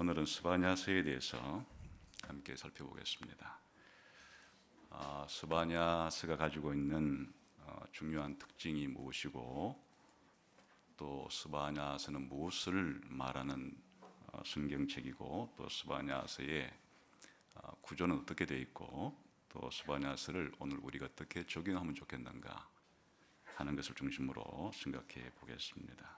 오늘은 스바냐서에 대해서 함께 살펴보겠습니다. 스바냐서가 가지고 있는 중요한 특징이 무엇이고, 또 스바냐서는 무엇을 말하는 성경책이고, 또 스바냐서의 구조는 어떻게 되어 있고, 또 스바냐서를 오늘 우리가 어떻게 적용하면 좋겠는가 하는 것을 중심으로 생각해 보겠습니다.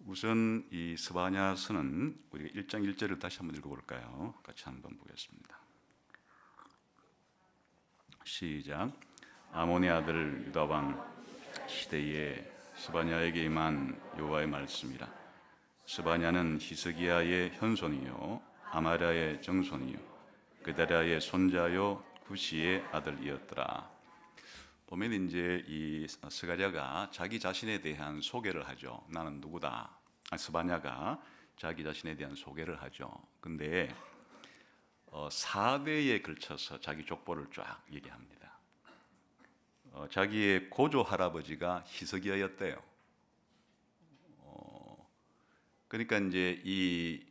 우선 이 스바냐서는 우리가 1장 1절을 다시 한번 읽어볼까요? 같이 한번 보겠습니다. 시작. 아몬의 아들 유다 왕 시대에 스바냐에게 임한 여호와의 말씀이라. 스바냐는 히스기야의 현손이요 아마랴의 정손이요 그다랴의 손자요 구시의 아들이었더라. 보면 이제 이 스가랴가 자기 자신에 대한 소개를 하죠. 나는 누구다. 스바냐가 자기 자신에 대한 소개를 하죠. 근데 4대에 걸쳐서 자기 족보를 쫙 얘기합니다. 자기의 고조 할아버지가 히스기야였대요. 그러니까 이제 이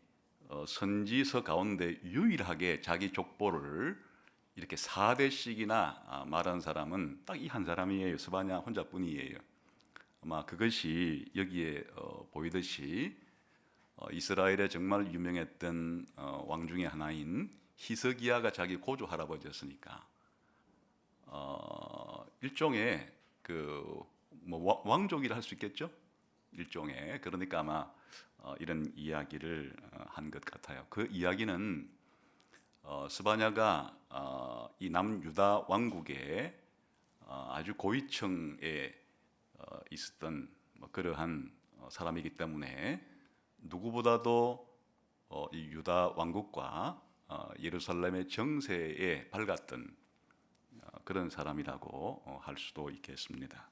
선지서 가운데 유일하게 자기 족보를 이렇게 4대씩이나 말한 사람은 딱 이 한 사람이에요. 스바냐 혼자뿐이에요. 아마 그것이 여기에 보이듯이 이스라엘에 정말 유명했던 왕 중에 하나인 히스기야가 자기 고조 할아버지였으니까 일종의 그 뭐 왕족이라 할 수 있겠죠. 일종의. 그러니까 아마 이런 이야기를 한 것 같아요. 그 이야기는 스바냐가 이 남유다 왕국의 아주 고위층에 있었던 그러한 사람이기 때문에 누구보다도 이 유다 왕국과 예루살렘의 정세에 밝았던 그런 사람이라고 할 수도 있겠습니다.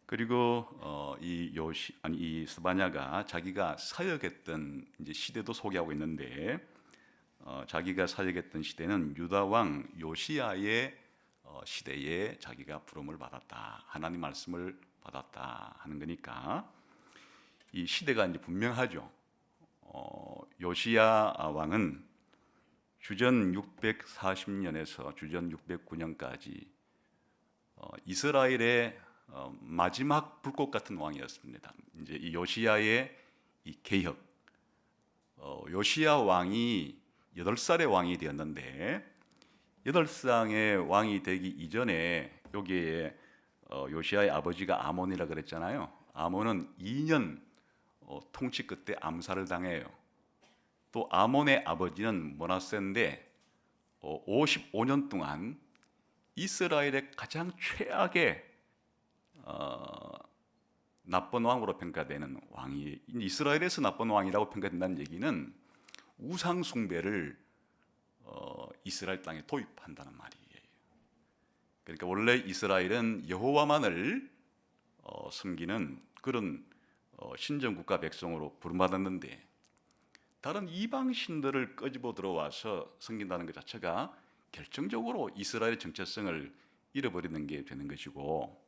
그리고 이 스바냐가 자기가 사역했던 이제 시대도 소개하고 있는데, 자기가 사역했던 시대는 유다 왕 요시야의 시대에 자기가 부름을 받았다, 하나님 말씀을 받았다 하는 거니까 이 시대가 이제 분명하죠. 요시야 왕은 주전 640년에서 주전 609년까지 이스라엘의 마지막 불꽃 같은 왕이었습니다. 이제 이 요시야의 이 개혁, 요시야 왕이 8살의 왕이 되었는데 8살의 왕이 되기 이전에 여기에 요시야의 아버지가 아몬이라 그랬잖아요. 아몬은 2년 통치 끝에 암살을 당해요. 또 아몬의 아버지는 므낫세인데 55년 동안 이스라엘의 가장 최악의 나쁜 왕으로 평가되는 왕이, 이스라엘에서 나쁜 왕이라고 평가된다는 얘기는 우상 숭배를 이스라엘 땅에 도입한다는 말이에요. 그러니까 원래 이스라엘은 여호와만을 섬기는 그런 신정 국가 백성으로 부름받았는데, 다른 이방 신들을 끄집어 들어와서 섬긴다는 것 자체가 결정적으로 이스라엘의 정체성을 잃어버리는 게 되는 것이고,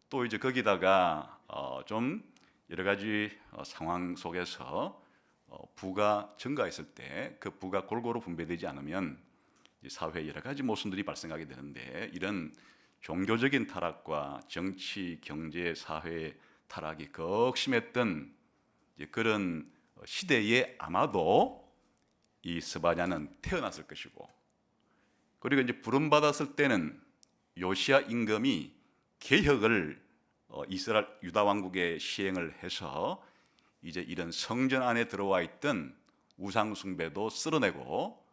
또 이제 거기다가 좀 여러 가지 상황 속에서 부가 증가했을 때 그 부가 골고루 분배되지 않으면 사회에 여러 가지 모순들이 발생하게 되는데, 이런 종교적인 타락과 정치, 경제, 사회 타락이 극심했던 그런 시대에 아마도 이 스바냐는 태어났을 것이고, 그리고 이제 부름받았을 때는 요시야 임금이 개혁을 이스라엘 유다 왕국에 시행을 해서 이제 이런 성전 안에 들어와 있던 우상 숭배도 쓸어내고,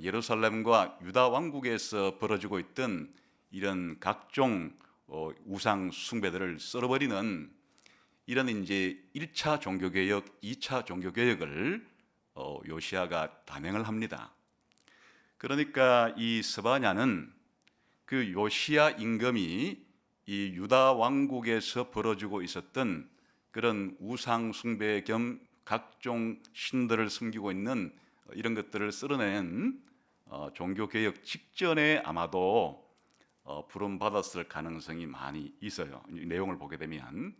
예루살렘과 유다 왕국에서 벌어지고 있던 이런 각종 우상 숭배들을 쓸어버리는 이런 이제 1차 종교개혁, 2차 종교개혁을 요시야가 단행을 합니다. 그러니까 이 스바냐는 그 요시야 임금이 이 유다 왕국에서 벌어지고 있었던 그런 우상 숭배 겸 각종 신들을 섬기고 있는 이런 것들을 쓸어낸 종교개혁 직전에 아마도 부름받았을 가능성이 많이 있어요. 내용을 보게 되면.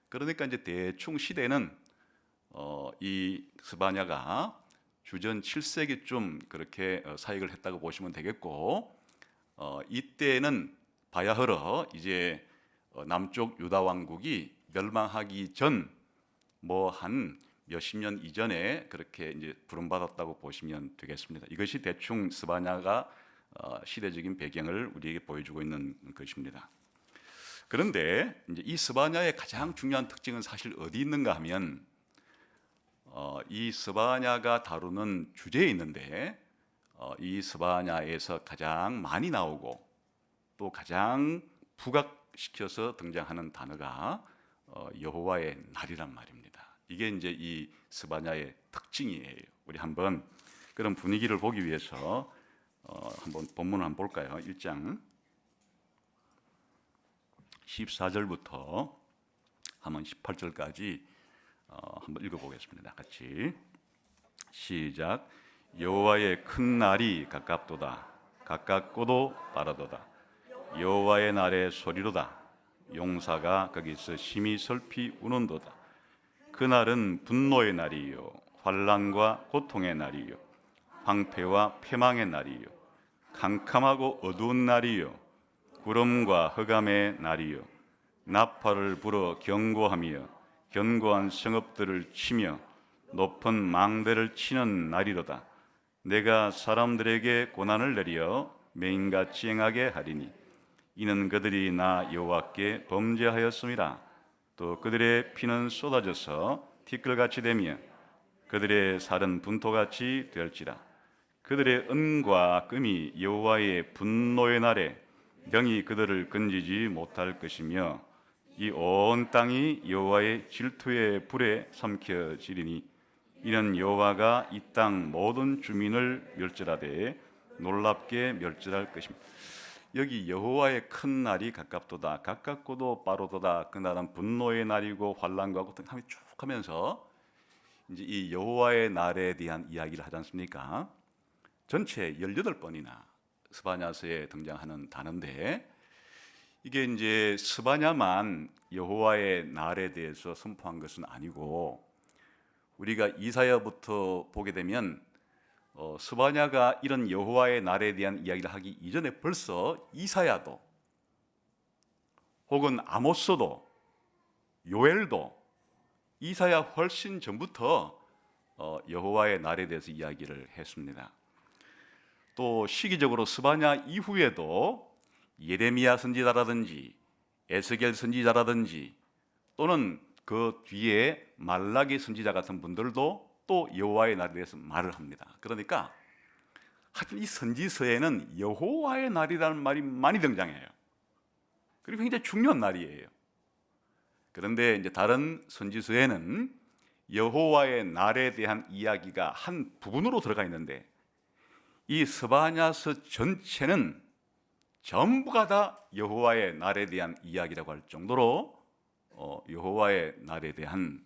그러니까 이제 대충 시대는 이 스바냐가 주전 7세기쯤 그렇게 사역을 했다고 보시면 되겠고, 이때는 바야흐로 이제 남쪽 유다 왕국이 멸망하기 전 뭐 한 몇십 년 이전에 그렇게 이제 부름받았다고 보시면 되겠습니다. 이것이 대충 스바냐가 시대적인 배경을 우리에게 보여주고 있는 것입니다. 그런데 이제 이 스바냐의 가장 중요한 특징은 사실 어디 있는가 하면 이 스바냐가 다루는 주제에 있는데 이 스바냐에서 가장 많이 나오고 또 가장 부각시켜서 등장하는 단어가 여호와의 날이란 말입니다. 이게 이제 이 스바냐의 특징이에요. 우리 한번 그런 분위기를 보기 위해서 한번 본문을 한번 볼까요? 1장 14절부터 한번 18절까지 한번 읽어보겠습니다. 같이 시작. 여호와의 큰 날이 가깝도다. 가깝고도 빠르도다. 여호와의 날의 소리로다. 용사가 거기서 심히 슬피 우는도다. 그날은 분노의 날이요 환난과 고통의 날이요 황폐와 패망의 날이요 캄캄하고 어두운 날이요 구름과 흑암의 날이요 나팔을 불어 경고하며 견고한 성읍들을 치며 높은 망대를 치는 날이로다. 내가 사람들에게 고난을 내려 맹인같이 행하게 하리니 이는 그들이 나 여호와께 범죄하였음이라. 또 그들의 피는 쏟아져서 티끌같이 되며 그들의 살은 분토같이 될지라. 그들의 은과 금이 여호와의 분노의 날에 병이 그들을 건지지 못할 것이며 이 온 땅이 여호와의 질투의 불에 삼켜지리니 이는 여호와가 이 땅 모든 주민을 멸절하되 놀랍게 멸절할 것입니다. 여기 여호와의 큰 날이 가깝도다. 가깝고도 빠르도다. 그날은 분노의 날이고 환난과 고통이 쭉 하면서 이제 이 여호와의 날에 대한 이야기를 하지 않습니까? 전체 18번이나 스바냐서에 등장하는 단어인데 이게 이제 스바냐만 여호와의 날에 대해서 선포한 것은 아니고 우리가 이사야부터 보게 되면 스바냐가 이런 여호와의 날에 대한 이야기를 하기 이전에 벌써 이사야도 혹은 아모스도 요엘도 이사야 훨씬 전부터 여호와의 날에 대해서 이야기를 했습니다. 또 시기적으로 스바냐 이후에도 예레미야 선지자라든지 에스겔 선지자라든지 또는 그 뒤에 말라기 선지자 같은 분들도 또 여호와의 날에 대해서 말을 합니다. 그러니까 하여튼 이 선지서에는 여호와의 날이라는 말이 많이 등장해요. 그리고 굉장히 중요한 날이에요. 그런데 이제 다른 선지서에는 여호와의 날에 대한 이야기가 한 부분으로 들어가 있는데 이 스바냐서 전체는 전부가 다 여호와의 날에 대한 이야기라고 할 정도로 여호와의 날에 대한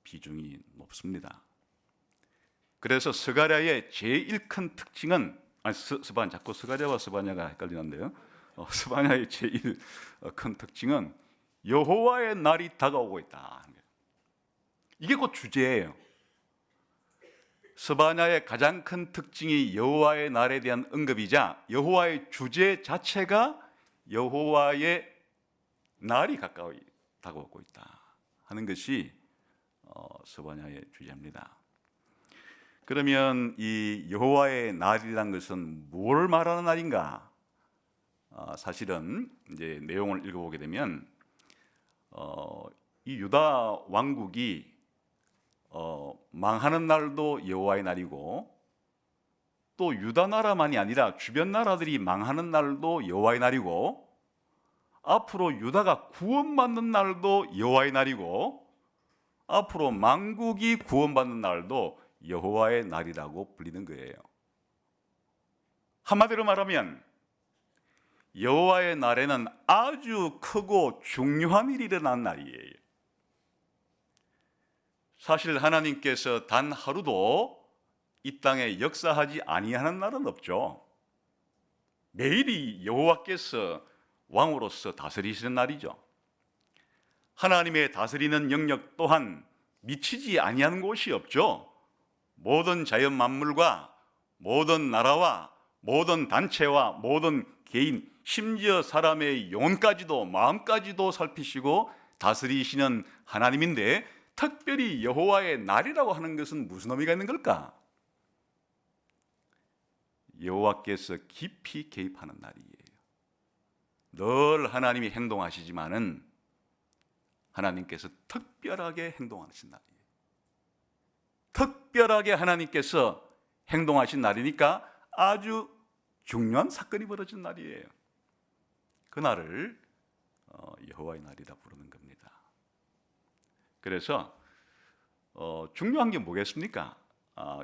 비중이 높습니다. 그래서 스가랴의 제일 큰 특징은 자꾸 스가랴와 스바냐가 헷갈리는데요. 스바냐의 제일 큰 특징은 여호와의 날이 다가오고 있다. 이게 곧 주제예요. 스바냐의 가장 큰 특징이 여호와의 날에 대한 언급이자 여호와의 주제 자체가 여호와의 날이 가까이 다가오고 있다 하는 것이 스바냐의 주제입니다. 그러면 이 여호와의 날이란 것은 뭘 말하는 날인가? 사실은 이제 내용을 읽어보게 되면 이 유다 왕국이 망하는 날도 여호와의 날이고 또 유다 나라만이 아니라 주변 나라들이 망하는 날도 여호와의 날이고 앞으로 유다가 구원받는 날도 여호와의 날이고 앞으로 만국이 구원받는 날도 여호와의 날이라고 불리는 거예요. 한마디로 말하면 여호와의 날에는 아주 크고 중요한 일이 일어난 날이에요. 사실 하나님께서 단 하루도 이 땅에 역사하지 아니하는 날은 없죠. 매일이 여호와께서 왕으로서 다스리시는 날이죠. 하나님의 다스리는 영역 또한 미치지 아니하는 곳이 없죠. 모든 자연 만물과 모든 나라와 모든 단체와 모든 개인, 심지어 사람의 영혼까지도 마음까지도 살피시고 다스리시는 하나님인데, 특별히 여호와의 날이라고 하는 것은 무슨 의미가 있는 걸까? 여호와께서 깊이 개입하는 날이에요. 늘 하나님이 행동하시지만은 하나님께서 특별하게 행동하신 날이에요. 특별하게 하나님께서 행동하신 날이니까 아주 중요한 사건이 벌어진 날이에요. 그 날을 여호와의 날이라 부르는 겁니다. 그래서 중요한 게 뭐겠습니까?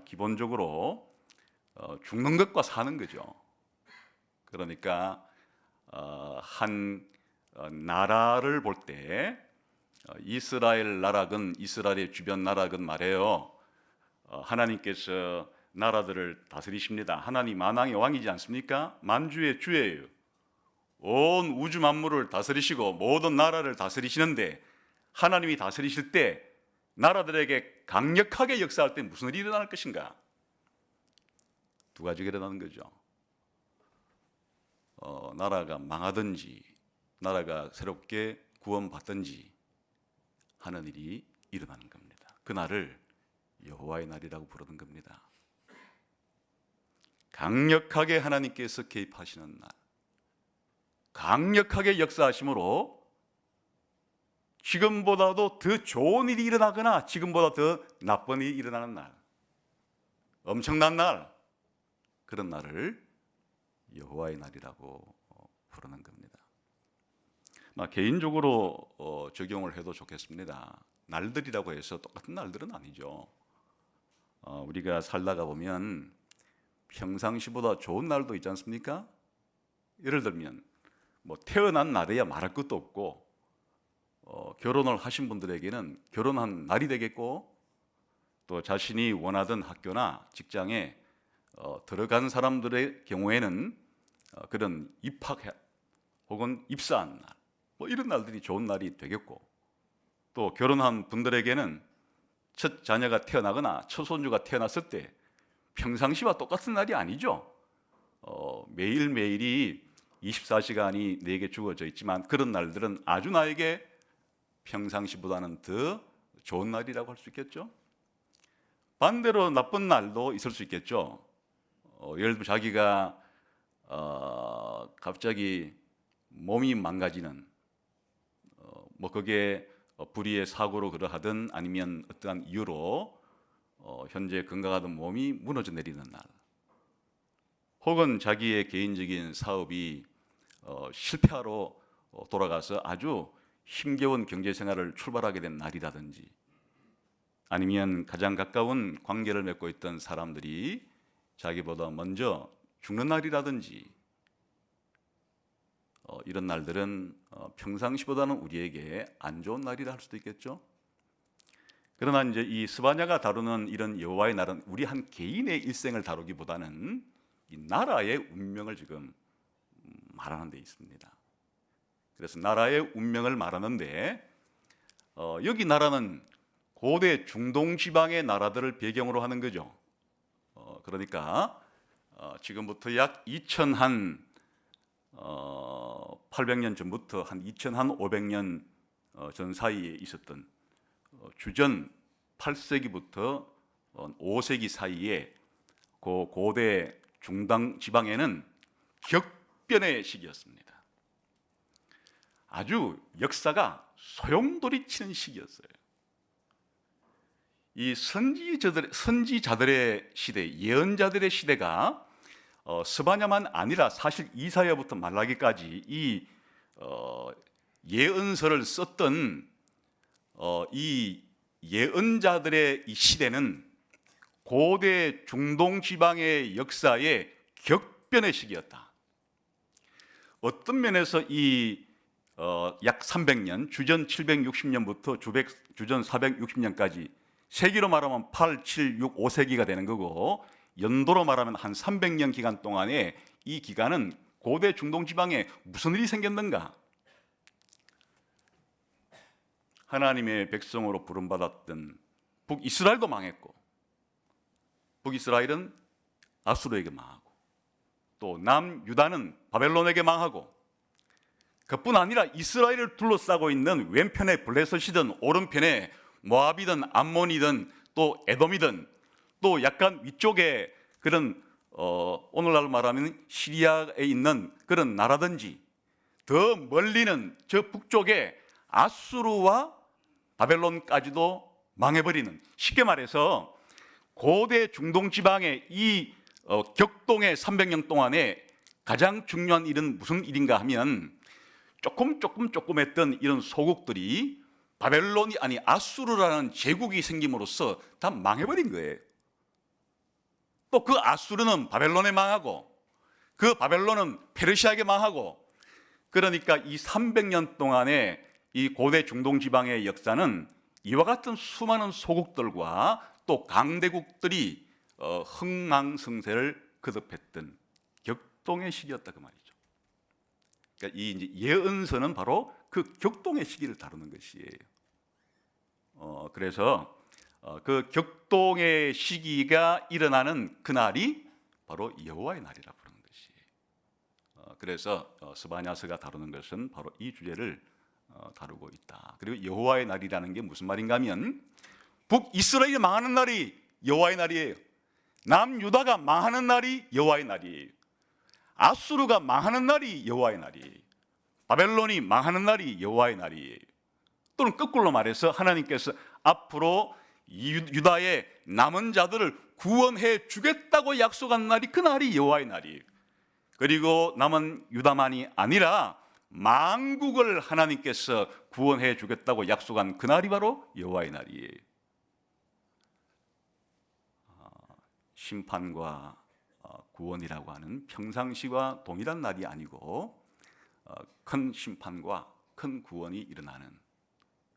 기본적으로 죽는 것과 사는 거죠. 그러니까 한 나라를 볼 때 이스라엘 나라건 이스라엘의 주변 나라건 말해요. 하나님께서 나라들을 다스리십니다. 하나님 만왕의 왕이지 않습니까? 만주의 주예요. 온 우주 만물을 다스리시고 모든 나라를 다스리시는데, 하나님이 다스리실 때 나라들에게 강력하게 역사할 때 무슨 일이 일어날 것인가? 두 가지가 일어나는 거죠. 나라가 망하든지 나라가 새롭게 구원받든지 하는 일이 일어나는 겁니다. 그 날을 여호와의 날이라고 부르는 겁니다. 강력하게 하나님께서 개입하시는 날, 강력하게 역사하심으로 지금보다도 더 좋은 일이 일어나거나 지금보다 더 나쁜 일이 일어나는 날, 엄청난 날, 그런 날을 여호와의 날이라고 부르는 겁니다. 개인적으로 적용을 해도 좋겠습니다. 날들이라고 해서 똑같은 날들은 아니죠. 우리가 살다가 보면 평상시보다 좋은 날도 있지 않습니까? 예를 들면 태어난 날에야 말할 것도 없고, 결혼을 하신 분들에게는 결혼한 날이 되겠고, 또 자신이 원하던 학교나 직장에 들어간 사람들의 경우에는 그런 입학 혹은 입사한 날, 이런 날들이 좋은 날이 되겠고, 또 결혼한 분들에게는 첫 자녀가 태어나거나 첫 손주가 태어났을 때 평상시와 똑같은 날이 아니죠. 매일매일이 24시간이 내게 주어져 있지만 그런 날들은 아주 나에게 평상시보다는 더 좋은 날이라고 할 수 있겠죠. 반대로 나쁜 날도 있을 수 있겠죠. 예를 들면 자기가 갑자기 몸이 망가지는, 그게 불의의 사고로 그러하든 아니면 어떠한 이유로 현재 건강하던 몸이 무너져 내리는 날, 혹은 자기의 개인적인 사업이 실패하러 돌아가서 아주 힘겨운 경제 생활을 출발하게 된 날이라든지, 아니면 가장 가까운 관계를 맺고 있던 사람들이 자기보다 먼저 죽는 날이라든지, 이런 날들은 평상시보다는 우리에게 안 좋은 날이라 할 수도 있겠죠. 그러나 이제 이 스바냐가 다루는 이런 여호와의 날은 우리 한 개인의 일생을 다루기보다는 이 나라의 운명을 지금 말하는 데 있습니다. 그래서 나라의 운명을 말하는데, 여기 나라는 고대 중동 지방의 나라들을 배경으로 하는 거죠. 그러니까 지금부터 약 800년 전부터 한 2500년 전 사이에 있었던 주전 8세기부터 5세기 사이에 그 고대 중동 지방에는 격변의 시기였습니다. 아주 역사가 소용돌이치는 시기였어요. 이 선지자들의 시대, 예언자들의 시대가 스바냐만 아니라 사실 이사야부터 말라기까지 이 예언서를 썼던 이 예언자들의 이 시대는 고대 중동 지방의 역사의 격변의 시기였다. 어떤 면에서 이 약 300년, 주전 760년부터 주전 460년까지 세기로 말하면 8, 7, 6, 5세기가 되는 거고, 연도로 말하면 한 300년 기간 동안에 이 기간은 고대 중동 지방에 무슨 일이 생겼는가? 하나님의 백성으로 부름받았던 북이스라엘도 망했고, 북이스라엘은 아수르에게 망하고, 또 남유다는 바벨론에게 망하고, 그뿐 아니라 이스라엘을 둘러싸고 있는 왼편에 블레셋이든 오른편에 모압이든 암몬이든 또 에돔이든 또 약간 위쪽에 그런 오늘날 말하면 시리아에 있는 그런 나라든지, 더 멀리는 저 북쪽에 아수르와 바벨론까지도 망해버리는, 쉽게 말해서 고대 중동 지방의 이 격동의 300년 동안에 가장 중요한 일은 무슨 일인가 하면 조금 했던 이런 소국들이 바벨론이 아니 아수르라는 제국이 생김으로써 다 망해버린 거예요. 또 그 아수르는 바벨론에 망하고, 그 바벨론은 페르시아에게 망하고, 그러니까 이 300년 동안의 이 고대 중동 지방의 역사는 이와 같은 수많은 소국들과 또 강대국들이 흥망성쇠를 거듭했던 격동의 시기였다 그 말이죠. 그러니까 이 이제 예언서는 바로 그 격동의 시기를 다루는 것이에요. 그래서 그 격동의 시기가 일어나는 그날이 바로 여호와의 날이라 부르는 것이에요. 그래서 스바냐서가 다루는 것은 바로 이 주제를 다루고 있다. 그리고 여호와의 날이라는 게 무슨 말인가 하면, 북이스라엘이 망하는 날이 여호와의 날이에요. 남유다가 망하는 날이 여호와의 날이에요. 아수르가 망하는 날이 여호와의 날이에요. 바벨론이 망하는 날이 여호와의 날이에요. 또는 거꾸로 말해서 하나님께서 앞으로 유다의 남은 자들을 구원해 주겠다고 약속한 날이 그 날이 여호와의 날이에요. 그리고 남은 유다만이 아니라 만국을 하나님께서 구원해 주겠다고 약속한 그 날이 바로 여호와의 날이에요. 심판과 구원이라고 하는 평상시와 동일한 날이 아니고 큰 심판과 큰 구원이 일어나는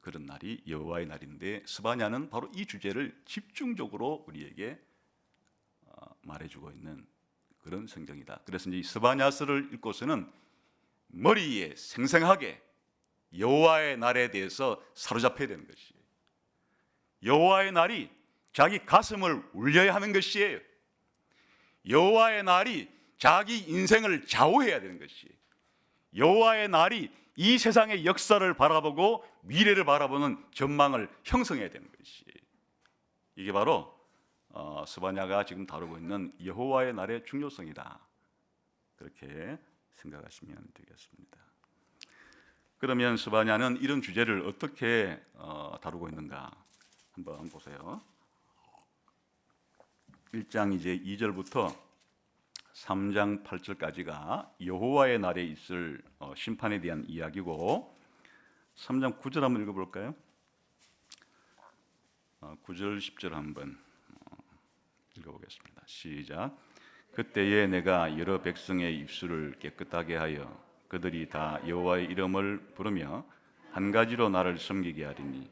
그런 날이 여호와의 날인데, 스바냐는 바로 이 주제를 집중적으로 우리에게 말해주고 있는 그런 성경이다. 그래서 이 스바냐서를 읽고서는 머리에 생생하게 여호와의 날에 대해서 사로잡혀야 되는 것이에요. 여호와의 날이 자기 가슴을 울려야 하는 것이에요. 여호와의 날이 자기 인생을 좌우해야 되는 것이에요. 여호와의 날이 이 세상의 역사를 바라보고 미래를 바라보는 전망을 형성해야 되는 것이에요. 이게 바로 스바냐가 지금 다루고 있는 여호와의 날의 중요성이다. 그렇게 생각하시면 되겠습니다. 그러면 스바냐는 이런 주제를 어떻게 다루고 있는가 한번 보세요. 1장 이제 2절부터 3장 8절까지가 여호와의 날에 있을 심판에 대한 이야기고, 3장 9절 한번 읽어볼까요? 9절 10절 한번 읽어보겠습니다. 시작. 그때에 내가 여러 백성의 입술을 깨끗하게 하여 그들이 다 여호와의 이름을 부르며 한 가지로 나를 섬기게 하리니,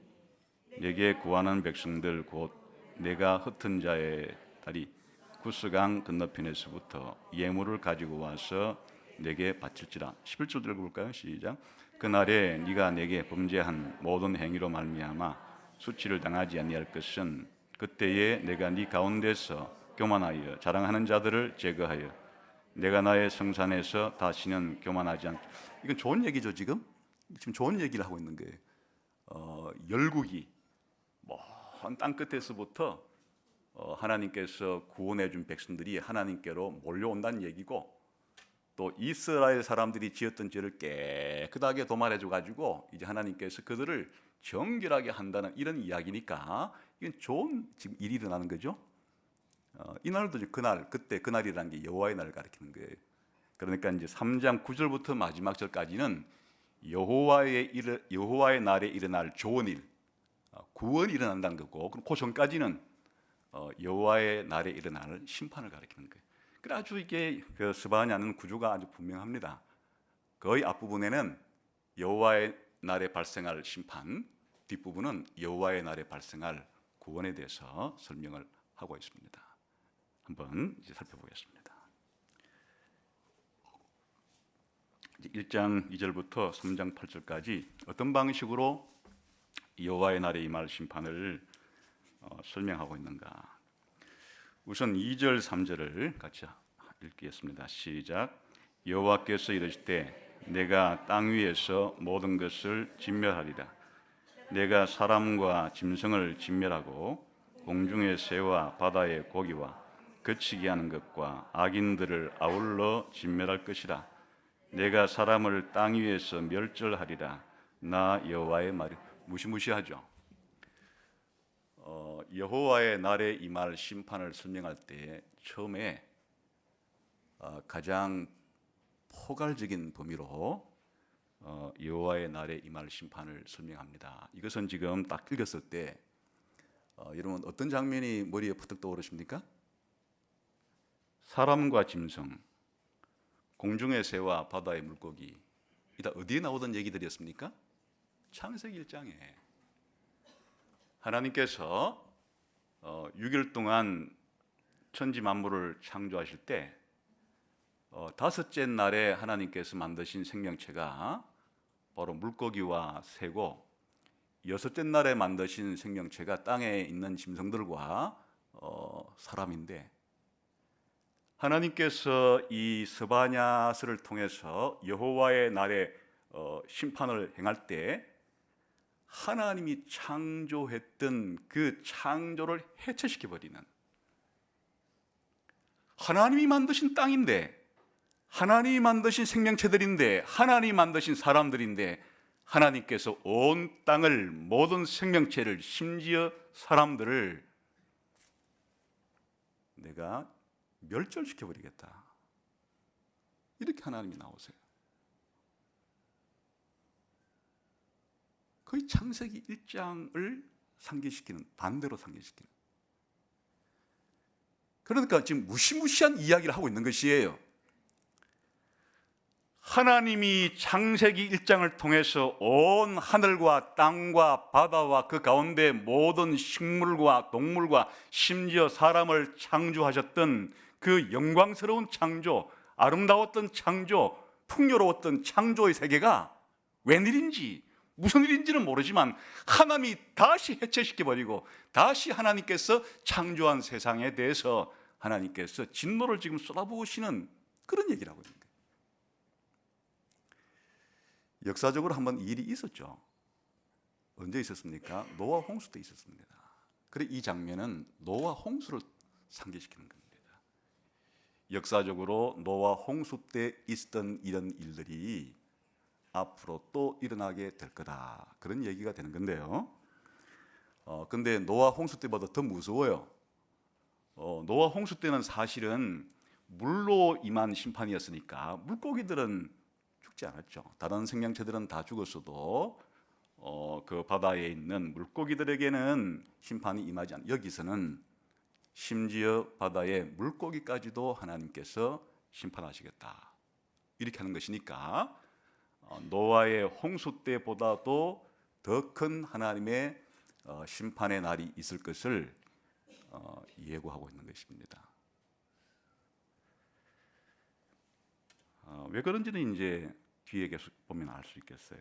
내게 구하는 백성들 곧 내가 흩은 자의 다리 구스강 건너편에서부터 예물을 가지고 와서 내게 바칠지라. 11절 읽어볼까요? 시작. 그날에 네가 내게 범죄한 모든 행위로 말미암아 수치를 당하지 아니할 것은, 그때에 내가 네 가운데서 교만하여 자랑하는 자들을 제거하여 내가 나의 성산에서 다시는 교만하지 않게. 이건 좋은 얘기죠. 지금 좋은 얘기를 하고 있는 거예요. 열국이 먼 땅 끝에서부터 하나님께서 구원해 준 백성들이 하나님께로 몰려온다는 얘기고, 또 이스라엘 사람들이 지었던 죄를 깨끗하게 도말해 줘 가지고 이제 하나님께서 그들을 정결하게 한다는 이런 이야기니까 이건 좋은 지금 일이 일어나는 거죠. 이날도 그날, 그때 그날이라는 게 여호와의 날을 가리키는 거예요. 그러니까 이제 3장 9절부터 마지막 절까지는 여호와의 날에 일어날 좋은 일, 구원이 일어난다는 거고, 그럼 그 전까지는 여호와의 날에 일어날 심판을 가리키는 거예요. 그래 아주 이게 그 스바냐는 구조가 아주 분명합니다. 거의 앞부분에는 여호와의 날에 발생할 심판, 뒷부분은 여호와의 날에 발생할 구원에 대해서 설명을 하고 있습니다. 한번 이제 살펴보겠습니다. 1장 2절부터 3장 8절까지 어떤 방식으로 여호와의 날에 임할 심판을 설명하고 있는가? 우선 2절, 3절을 같이 읽겠습니다. 시작. 여호와께서 이르시되 내가 땅 위에서 모든 것을 진멸하리라. 내가 사람과 짐승을 진멸하고 공중의 새와 바다의 고기와 거치게 하는 것과 악인들을 아울러 진멸할 것이라. 내가 사람을 땅 위에서 멸절하리라. 나 여호와의 말이. 무시무시하죠. 여호와의 날에 임할 심판을 설명할 때 처음에 가장 포괄적인 범위로 여호와의 날에 임할 심판을 설명합니다. 이것은 지금 딱 읽었을 때 여러분 어떤 장면이 머리에 퍼뜩 떠오르십니까? 사람과 짐승, 공중의 새와 바다의 물고기, 이다 어디에 나오던 얘기들이었습니까? 창세기 1장에 하나님께서 6일 동안 천지 만물을 창조하실 때 다섯째 날에 하나님께서 만드신 생명체가 바로 물고기와 새고, 여섯째 날에 만드신 생명체가 땅에 있는 짐승들과 사람인데, 하나님께서 이 스바냐스를 통해서 여호와의 날에 심판을 행할 때 하나님이 창조했던 그 창조를 해체시켜버리는, 하나님이 만드신 땅인데, 하나님이 만드신 생명체들인데, 하나님이 만드신 사람들인데, 하나님께서 온 땅을, 모든 생명체를, 심지어 사람들을 내가 멸절시켜버리겠다, 이렇게 하나님이 나오세요. 거의 창세기 1장을 상기시키는, 반대로 상기시키는. 그러니까 지금 무시무시한 이야기를 하고 있는 것이에요. 하나님이 창세기 1장을 통해서 온 하늘과 땅과 바다와 그 가운데 모든 식물과 동물과 심지어 사람을 창조하셨던 그 영광스러운 창조, 아름다웠던 창조, 풍요로웠던 창조의 세계가 웬일인지, 무슨 일인지는 모르지만 하나님이 다시 해체시켜버리고 다시 하나님께서 창조한 세상에 대해서 하나님께서 진노를 지금 쏟아부으시는 그런 얘기를 하고 있는 거예요. 역사적으로 한번 일이 있었죠. 언제 있었습니까? 노아 홍수 때 있었습니다. 그래, 이 장면은 노아 홍수를 상기시키는 겁니다. 역사적으로 노아 홍수 때 있었던 이런 일들이 앞으로 또 일어나게 될 거다, 그런 얘기가 되는 건데요. 근데 노아 홍수 때보다 더 무서워요. 노아 홍수 때는 사실은 물로 임한 심판이었으니까 물고기들은 죽지 않았죠. 다른 생명체들은 다 죽었어도 그 바다에 있는 물고기들에게는 심판이 임하지 않. 여기서는 심지어 바다의 물고기까지도 하나님께서 심판하시겠다, 이렇게 하는 것이니까 노아의 홍수 때보다도 더 큰 하나님의 심판의 날이 있을 것을 예고하고 있는 것입니다. 왜 그런지는 이제 뒤에 계속 보면 알 수 있겠어요.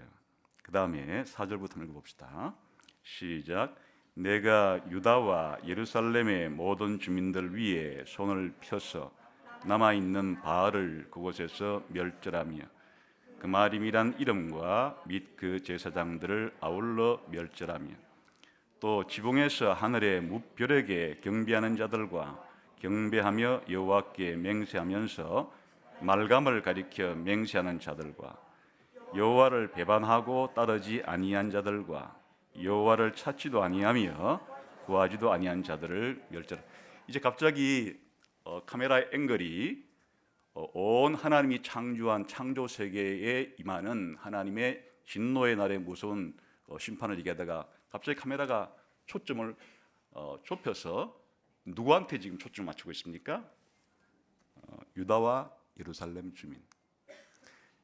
그 다음에 4절부터 읽어봅시다. 시작. 내가 유다와 예루살렘의 모든 주민들 위에 손을 펴서 남아있는 바알을 그곳에서 멸절하며 그마림이란 이름과 및 그 제사장들을 아울러 멸절하며 또 지붕에서 하늘의 무별에게 경배하는 자들과 경배하며 여호와께 맹세하면서 말감을 가리켜 맹세하는 자들과 여호와를 배반하고 따르지 아니한 자들과 여호와를 찾지도 아니하며 구하지도 아니한 자들을 멸절. 이제 갑자기 카메라의 앵글이 온 하나님이 창조한 창조 세계에 임하는 하나님의 진노의 날의 무서운 심판을 얘기하다가 갑자기 카메라가 초점을 좁혀서 누구한테 지금 초점을 맞추고 있습니까? 유다와 예루살렘 주민.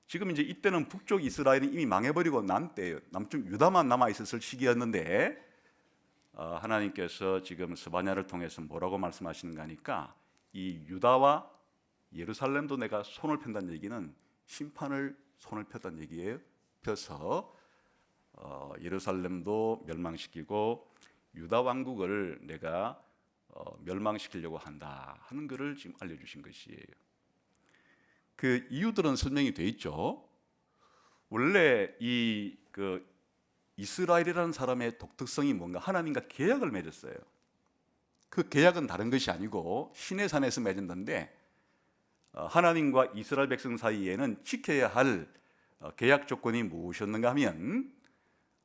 지금 이제 이때는 북쪽 이스라엘이 이미 망해버리고 난 때예요. 남쪽 유다만 남아 있었을 시기였는데 하나님께서 지금 스바냐를 통해서 뭐라고 말씀하시는가 하니까 이 유다와 예루살렘도 내가 손을 편다는 얘기는 심판을 손을 폈다는 얘기예요. 펴서 예루살렘도 멸망시키고 유다 왕국을 내가 멸망시키려고 한다 하는 것을 지금 알려주신 것이에요. 그 이유들은 설명이 돼 있죠. 원래 이스라엘이라는 사람의 독특성이 뭔가 하나님과 계약을 맺었어요. 그 계약은 다른 것이 아니고 신의 산에서 맺었는데 하나님과 이스라엘 백성 사이에는 지켜야 할 계약 조건이 무엇이었는가 하면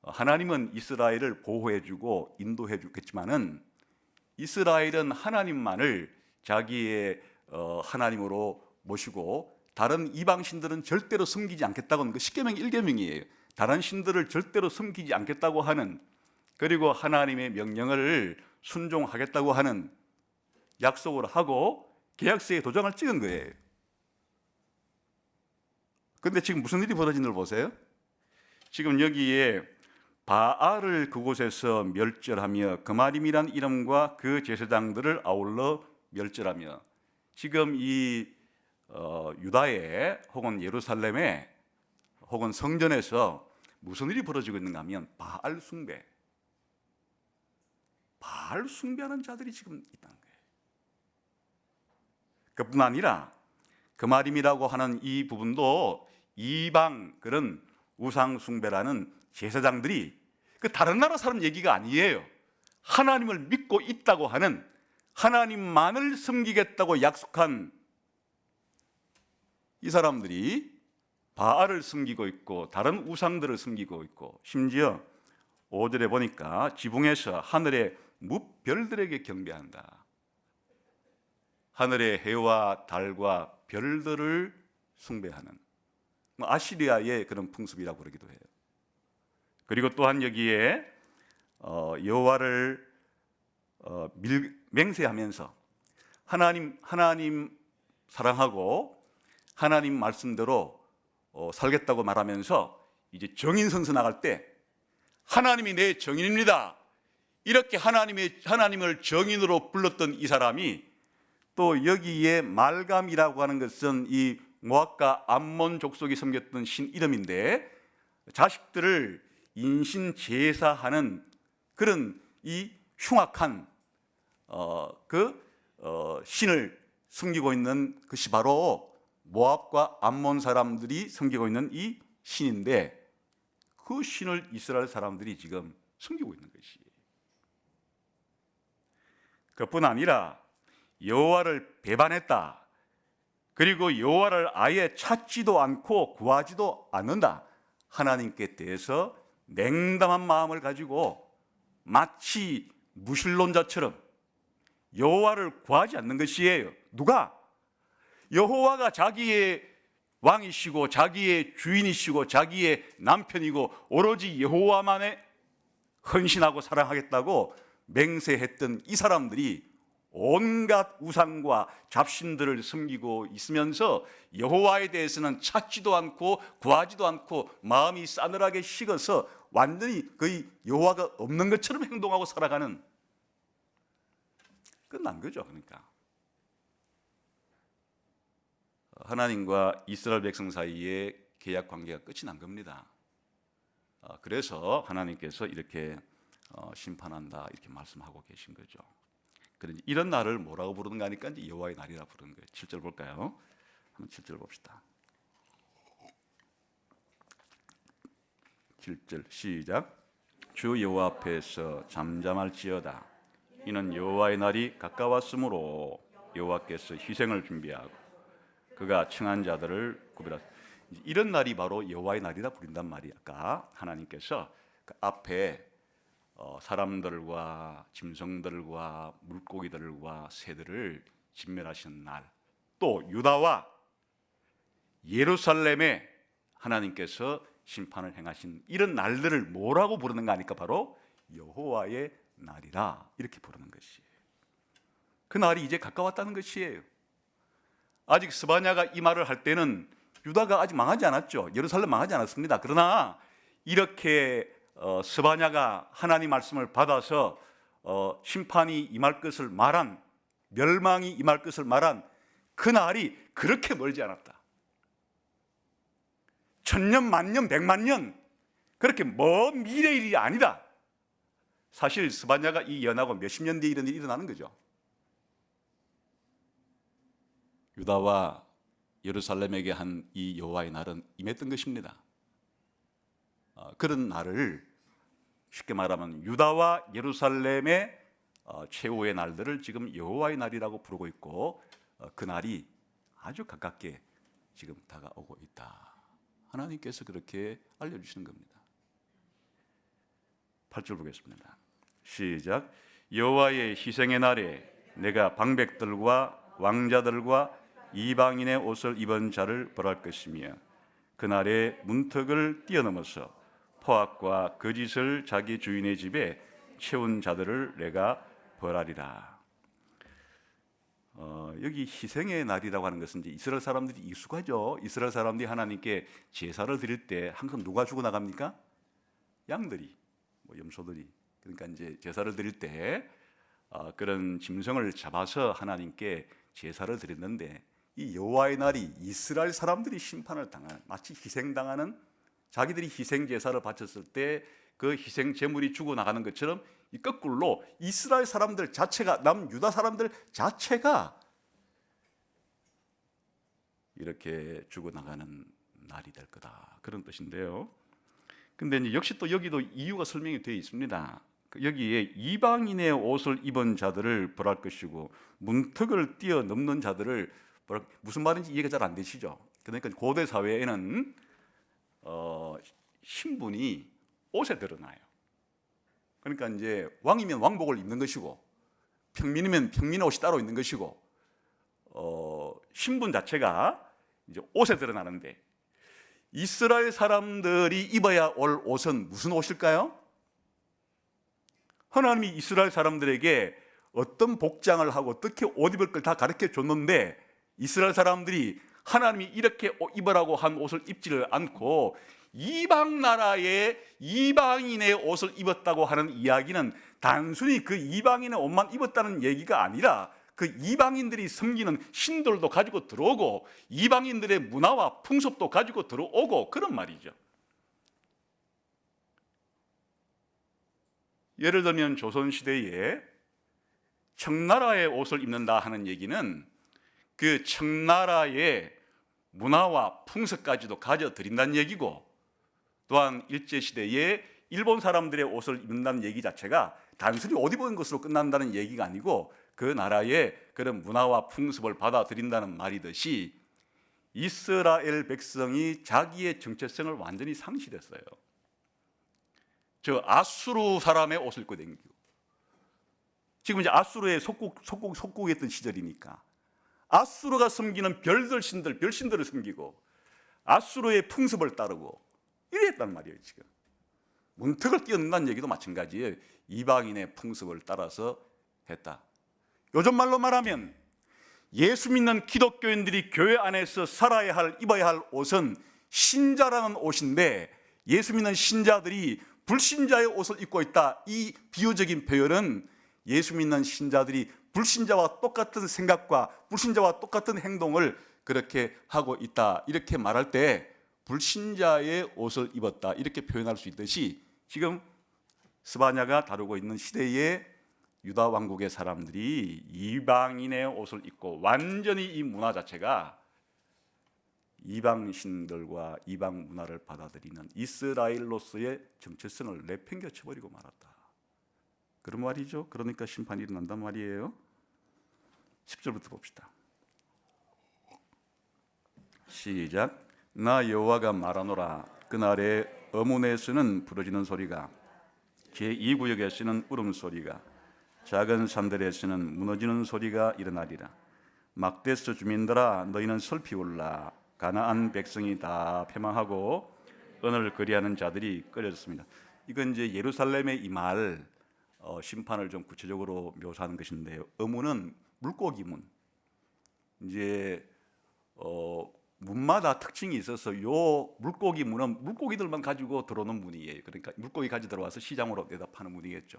하나님은 이스라엘을 보호해주고 인도해주겠지만은 이스라엘은 하나님만을 자기의 하나님으로 모시고 다른 이방 신들은 절대로 섬기지 않겠다고는 그 십계명 1계명이에요. 다른 신들을 절대로 섬기지 않겠다고 하는, 그리고 하나님의 명령을 순종하겠다고 하는 약속을 하고 계약서에 도장을 찍은 거예요. 그런데 지금 무슨 일이 벌어진 걸 보세요. 지금 여기에 바알을 그곳에서 멸절하며 그마림이란 이름과 그 제사장들을 아울러 멸절하며, 지금 이 유다에 혹은 예루살렘에 혹은 성전에서 무슨 일이 벌어지고 있는가 하면 바알 숭배하는 자들이 지금 있다는 거예요. 그뿐 아니라 그마림이라고 하는 이 부분도 이방 그런 우상 숭배라는 제사장들이 그 다른 나라 사람 얘기가 아니에요. 하나님을 믿고 있다고 하는, 하나님만을 섬기겠다고 약속한 이 사람들이 바알을 섬기고 있고 다른 우상들을 섬기고 있고, 심지어 5절에 보니까 지붕에서 하늘의 무별들에게 경배한다. 하늘의 해와 달과 별들을 숭배하는 아시리아의 그런 풍습이라고 그러기도 해요. 그리고 또한 여기에 여호와를 맹세하면서 하나님 사랑하고 하나님 말씀대로 살겠다고 말하면서 이제 정인 선서 나갈 때 하나님이 내 정인입니다, 이렇게 하나님을 정인으로 불렀던 이 사람이 또 여기에 말감이라고 하는 것은 이 모압과 암몬 족속이 섬겼던 신 이름인데, 자식들을 인신 제사하는 그런 이 흉악한 신을 섬기고 있는 것이 바로 모압과 암몬 사람들이 섬기고 있는 이 신인데, 그 신을 이스라엘 사람들이 지금 섬기고 있는 것이에요. 그뿐 아니라 여호와를 배반했다. 그리고 여호와를 아예 찾지도 않고 구하지도 않는다. 하나님께 대해서 냉담한 마음을 가지고 마치 무신론자처럼 여호와를 구하지 않는 것이에요. 누가? 여호와가 자기의 왕이시고 자기의 주인이시고 자기의 남편이고 오로지 여호와만에 헌신하고 사랑하겠다고 맹세했던 이 사람들이 온갖 우상과 잡신들을 섬기고 있으면서 여호와에 대해서는 찾지도 않고 구하지도 않고 마음이 싸늘하게 식어서 완전히 거의 여호와가 없는 것처럼 행동하고 살아가는, 끝난 거죠. 그러니까 하나님과 이스라엘 백성 사이에 계약 관계가 끝이 난 겁니다. 그래서 하나님께서 이렇게 심판한다 이렇게 말씀하고 계신 거죠. 그런데 이런 날을 뭐라고 부르는가 하니까 이제 여호와의 날이라 부르는 거예요. 7절 볼까요? 한번 7절 봅시다. 7절 시작. 주 여호와 앞에서 잠잠할지어다. 이는 여호와의 날이 가까웠으므로 여호와께서 희생을 준비하고 그가 청한 자들을 구별하사. 이런 날이 바로 여호와의 날이라 부른단 말이야. 아까 하나님께서 그 앞에 사람들과 짐승들과 물고기들과 새들을 진멸하신 날, 또 유다와 예루살렘에 하나님께서 심판을 행하신 이런 날들을 뭐라고 부르는가 하니까 바로 여호와의 날이라 이렇게 부르는 것이에요. 그 날이 이제 가까웠다는 것이에요. 아직 스바냐가 이 말을 할 때는 유다가 아직 망하지 않았죠. 예루살렘 망하지 않았습니다. 그러나 이렇게 스바냐가 하나님 말씀을 받아서 심판이 임할 것을 말한, 멸망이 임할 것을 말한 그 날이 그렇게 멀지 않았다. 1000년, 만년, 100만 년 그렇게 먼 미래 일이 아니다. 사실 스바냐가 이 예언하고 몇십 년 뒤에 이런 일이 일어나는 거죠. 유다와 예루살렘에게 한 이 여호와의 날은 임했던 것입니다. 그런 날을 쉽게 말하면 유다와 예루살렘의 최후의 날들을 지금 여호와의 날이라고 부르고 있고, 그 날이 아주 가깝게 지금 다가오고 있다. 하나님께서 그렇게 알려주시는 겁니다. 8절 보겠습니다. 시작. 여호와의 희생의 날에 내가 방백들과 왕자들과 이방인의 옷을 입은 자를 벌할 것이며, 그날에 문턱을 뛰어넘어서 포악과 거짓을 자기 주인의 집에 채운 자들을 내가 벌하리라. 여기 희생의 날이라고 하는 것은 이제 이스라엘 사람들이 익숙하죠. 이스라엘 사람들이 하나님께 제사를 드릴 때 항상 누가 주고 나갑니까? 양들이, 염소들이. 그러니까 이제 제사를 드릴 때 그런 짐승을 잡아서 하나님께 제사를 드렸는데, 이 여호와의 날이 이스라엘 사람들이 심판을 당하는, 마치 희생당하는, 자기들이 희생 제사를 바쳤을 때 그 희생 제물이 죽어 나가는 것처럼 이 거꾸로 이스라엘 사람들 자체가, 남유다 사람들 자체가 이렇게 죽어 나가는 날이 될 거다, 그런 뜻인데요. 근데 이제 역시 또 여기도 이유가 설명이 되어 있습니다. 여기에 이방인의 옷을 입은 자들을 벌할 것이고 문턱을 뛰어넘는 자들을 벌할, 무슨 말인지 이해가 잘 안 되시죠? 그러니까 고대 사회에는 신분이 옷에 드러나요. 그러니까 이제 왕이면 왕복을 입는 것이고, 평민이면 평민의 옷이 따로 있는 것이고, 신분 자체가 이제 옷에 드러나는데, 이스라엘 사람들이 입어야 올 옷은 무슨 옷일까요? 하나님이 이스라엘 사람들에게 어떤 복장을 하고 어떻게 옷 입을 걸 다 가르쳐 줬는데, 이스라엘 사람들이 하나님이 이렇게 입으라고 한 옷을 입지를 않고 이방 나라의 이방인의 옷을 입었다고 하는 이야기는 단순히 그 이방인의 옷만 입었다는 얘기가 아니라, 그 이방인들이 섬기는 신들도 가지고 들어오고 이방인들의 문화와 풍습도 가지고 들어오고, 그런 말이죠. 예를 들면 조선시대에 청나라의 옷을 입는다 하는 얘기는 그 청나라의 문화와 풍습까지도 가져들인다는 얘기고, 또한 일제시대에 일본 사람들의 옷을 입는다는 얘기 자체가 단순히 옷 입은 것으로 끝난다는 얘기가 아니고 그 나라의 그런 문화와 풍습을 받아들인다는 말이듯이, 이스라엘 백성이 자기의 정체성을 완전히 상실했어요. 저 아수르 사람의 옷을 입고 다니고, 지금 이제 아수르의 속국이었던 시절이니까 아수르가 섬기는 별신들을 섬기고 아수르의 풍습을 따르고 이랬단 말이에요. 지금 문턱을 뛰어넘는다는 얘기도 마찬가지예요. 이방인의 풍습을 따라서 했다. 요즘 말로 말하면 예수 믿는 기독교인들이 교회 안에서 살아야 할, 입어야 할 옷은 신자라는 옷인데, 예수 믿는 신자들이 불신자의 옷을 입고 있다. 이 비유적인 표현은 예수 믿는 신자들이 불신자와 똑같은 생각과 불신자와 똑같은 행동을 그렇게 하고 있다, 이렇게 말할 때 불신자의 옷을 입었다, 이렇게 표현할 수 있듯이, 지금 스바냐가 다루고 있는 시대에 유다 왕국의 사람들이 이방인의 옷을 입고 완전히 이 문화 자체가 이방 신들과 이방 문화를 받아들이는 이스라엘로서의 정체성을 내팽겨 쳐버리고 말았다, 그런 말이죠. 그러니까 심판이 일어난단 말이에요. 10절부터 봅시다. 시작. 나 여호와가 말하노라. 그날에 어문에서는 부러지는 소리가, 제2구역에서는 울음소리가, 작은 산들에서는 무너지는 소리가 일어나리라. 막데스 주민들아, 너희는 슬피 울라. 가나안 백성이 다 패망하고 언을 거리하는 자들이 꺼려졌습니다. 이건 이제 예루살렘의 이 말 심판을 좀 구체적으로 묘사하는 것인데요. 어문은 물고기 문. 이제 문마다 특징이 있어서 요 물고기 문은 물고기들만 가지고 들어오는 문이에요. 그러니까 물고기 가지고 들어와서 시장으로 내다 파는 문이겠죠.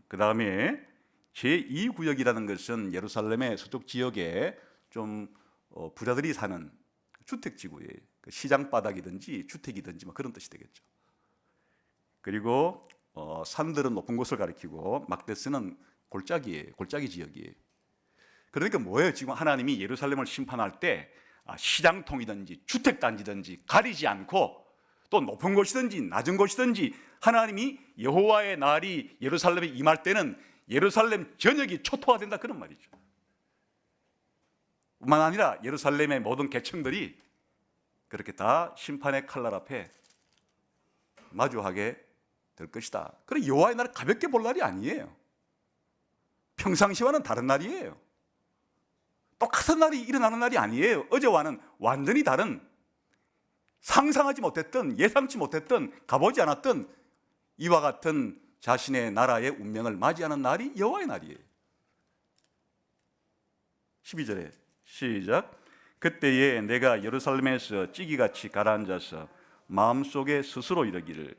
그 다음에 제2구역이라는 것은 예루살렘의 서쪽 지역에 좀 부자들이 사는 주택지구예요. 시장 바닥이든지 주택이든지 뭐 그런 뜻이 되겠죠. 그리고 산들은 높은 곳을 가리키고 막데스는 골짜기예요. 골짜기 지역이에요. 그러니까 뭐예요? 지금 하나님이 예루살렘을 심판할 때 시장통이든지 주택단지든지 가리지 않고 또 높은 곳이든지 낮은 곳이든지 하나님이 여호와의 날이 예루살렘에 임할 때는 예루살렘 전역이 초토화된다, 그런 말이죠. 뿐만 아니라 예루살렘의 모든 계층들이 그렇게 다 심판의 칼날 앞에 마주하게 될 것이다. 그래, 여호와의 날을 가볍게 볼 날이 아니에요. 평상시와는 다른 날이에요. 똑같은 날이 일어나는 날이 아니에요. 어제와는 완전히 다른, 상상하지 못했던, 예상치 못했던, 가보지 않았던 이와 같은 자신의 나라의 운명을 맞이하는 날이 여호와의 날이에요. 12절에 시작. 그때에 내가 예루살렘에서 찌기같이 가라앉아서 마음속에 스스로 이르기를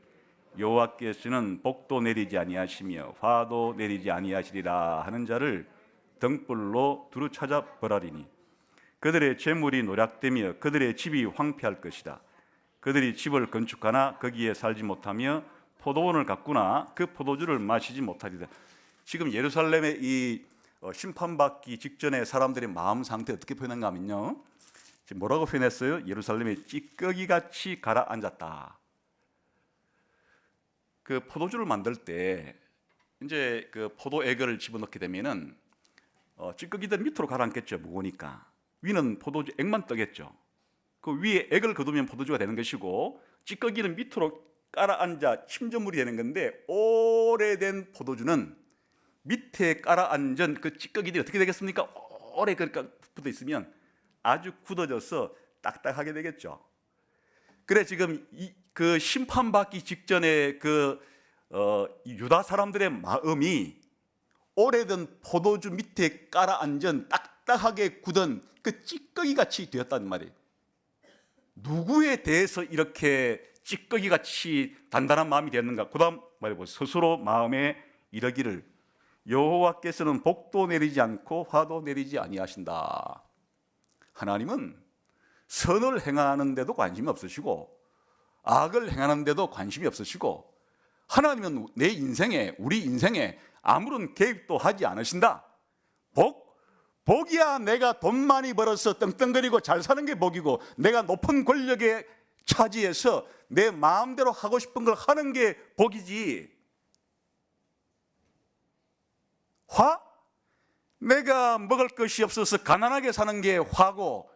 여호와께서는 복도 내리지 아니하시며 화도 내리지 아니하시리라 하는 자를 등불로 두루 찾아 벌하리니 그들의 재물이 노략되며 그들의 집이 황폐할 것이다. 그들이 집을 건축하나 거기에 살지 못하며 포도원을 가꾸나 그 포도주를 마시지 못하리라. 지금 예루살렘의 이 심판받기 직전에 사람들의 마음 상태 어떻게 표현한가 하면요, 지금 뭐라고 표현했어요? 예루살렘이 찌꺼기같이 가라앉았다. 그 포도주를 만들 때 이제 그 포도액을 집어넣게 되면은 찌꺼기들 밑으로 가라앉겠죠. 무거우니까 위는 포도주 액만 떠겠죠. 그 위에 액을 거두면 포도주가 되는 것이고 찌꺼기는 밑으로 깔아앉아 침전물이 되는 건데, 오래된 포도주는 밑에 깔아앉은 그 찌꺼기들이 어떻게 되겠습니까? 오래 그러니까 붙어 있으면 아주 굳어져서 딱딱하게 되겠죠. 그래, 지금 그 심판받기 직전에 유다 사람들의 마음이 오래된 포도주 밑에 깔아앉은 딱딱하게 굳은 그 찌꺼기같이 되었다는 말이에요. 누구에 대해서 이렇게 찌꺼기같이 단단한 마음이 되었는가? 그 다음 말해보세요. 스스로 마음에 이르기를 여호와께서는 복도 내리지 않고 화도 내리지 아니하신다. 하나님은 선을 행하는 데도 관심이 없으시고 악을 행하는 데도 관심이 없으시고 하나님은 내 인생에, 우리 인생에 아무런 개입도 하지 않으신다. 복이야 내가 돈 많이 벌어서 떵떵거리고 잘 사는 게 복이고 내가 높은 권력에 차지해서 내 마음대로 하고 싶은 걸 하는 게 복이지, 화? 내가 먹을 것이 없어서 가난하게 사는 게 화고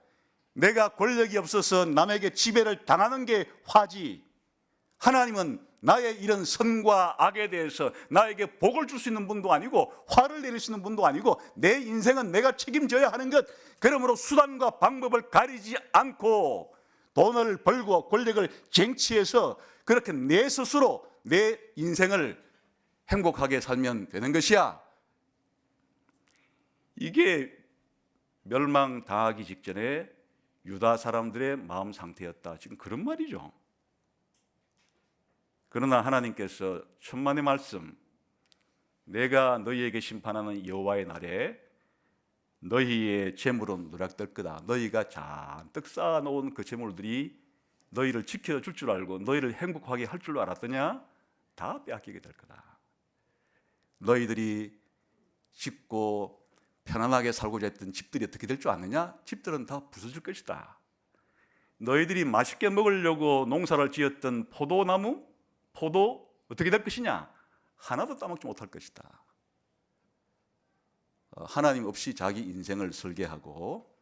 내가 권력이 없어서 남에게 지배를 당하는 게 화지. 하나님은 나의 이런 선과 악에 대해서 나에게 복을 줄 수 있는 분도 아니고 화를 내릴 수 있는 분도 아니고 내 인생은 내가 책임져야 하는 것, 그러므로 수단과 방법을 가리지 않고 돈을 벌고 권력을 쟁취해서 그렇게 내 스스로 내 인생을 행복하게 살면 되는 것이야. 이게 멸망당하기 직전에 유다 사람들의 마음 상태였다. 지금 그런 말이죠. 그러나 하나님께서 천만의 말씀, 내가 너희에게 심판하는 여호와의 날에 너희의 재물은 누락될 거다. 너희가 잔뜩 쌓아놓은 그 재물들이 너희를 지켜줄 줄 알고 너희를 행복하게 할 줄 알았더냐? 다 빼앗기게 될 거다. 너희들이 짓고 편안하게 살고자 했던 집들이 어떻게 될 줄 아느냐? 집들은 다 부서질 것이다. 너희들이 맛있게 먹으려고 농사를 지었던 포도나무, 포도 어떻게 될 것이냐? 하나도 따먹지 못할 것이다. 하나님 없이 자기 인생을 설계하고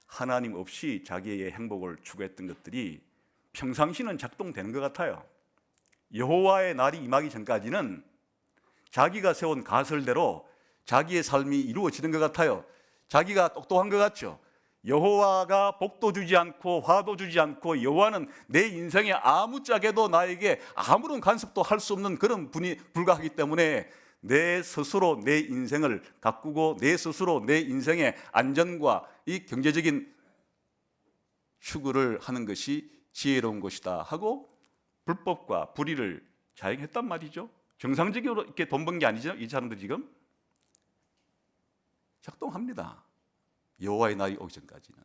하나님 없이 자기의 행복을 추구했던 것들이 평상시는 작동되는 것 같아요. 여호와의 날이 임하기 전까지는 자기가 세운 가설대로 자기의 삶이 이루어지는 것 같아요. 자기가 똑똑한 것 같죠. 여호와가 복도 주지 않고 화도 주지 않고 여호와는 내 인생에 아무짝에도 나에게 아무런 간섭도 할 수 없는 그런 분이 불과하기 때문에 내 스스로 내 인생을 가꾸고 내 스스로 내 인생의 안전과 이 경제적인 추구를 하는 것이 지혜로운 것이다 하고 불법과 불의를 자행했단 말이죠. 정상적으로 이렇게 돈 번 게 아니죠. 이 사람들 지금 작동합니다. 여호와의 날이 오기 전까지는.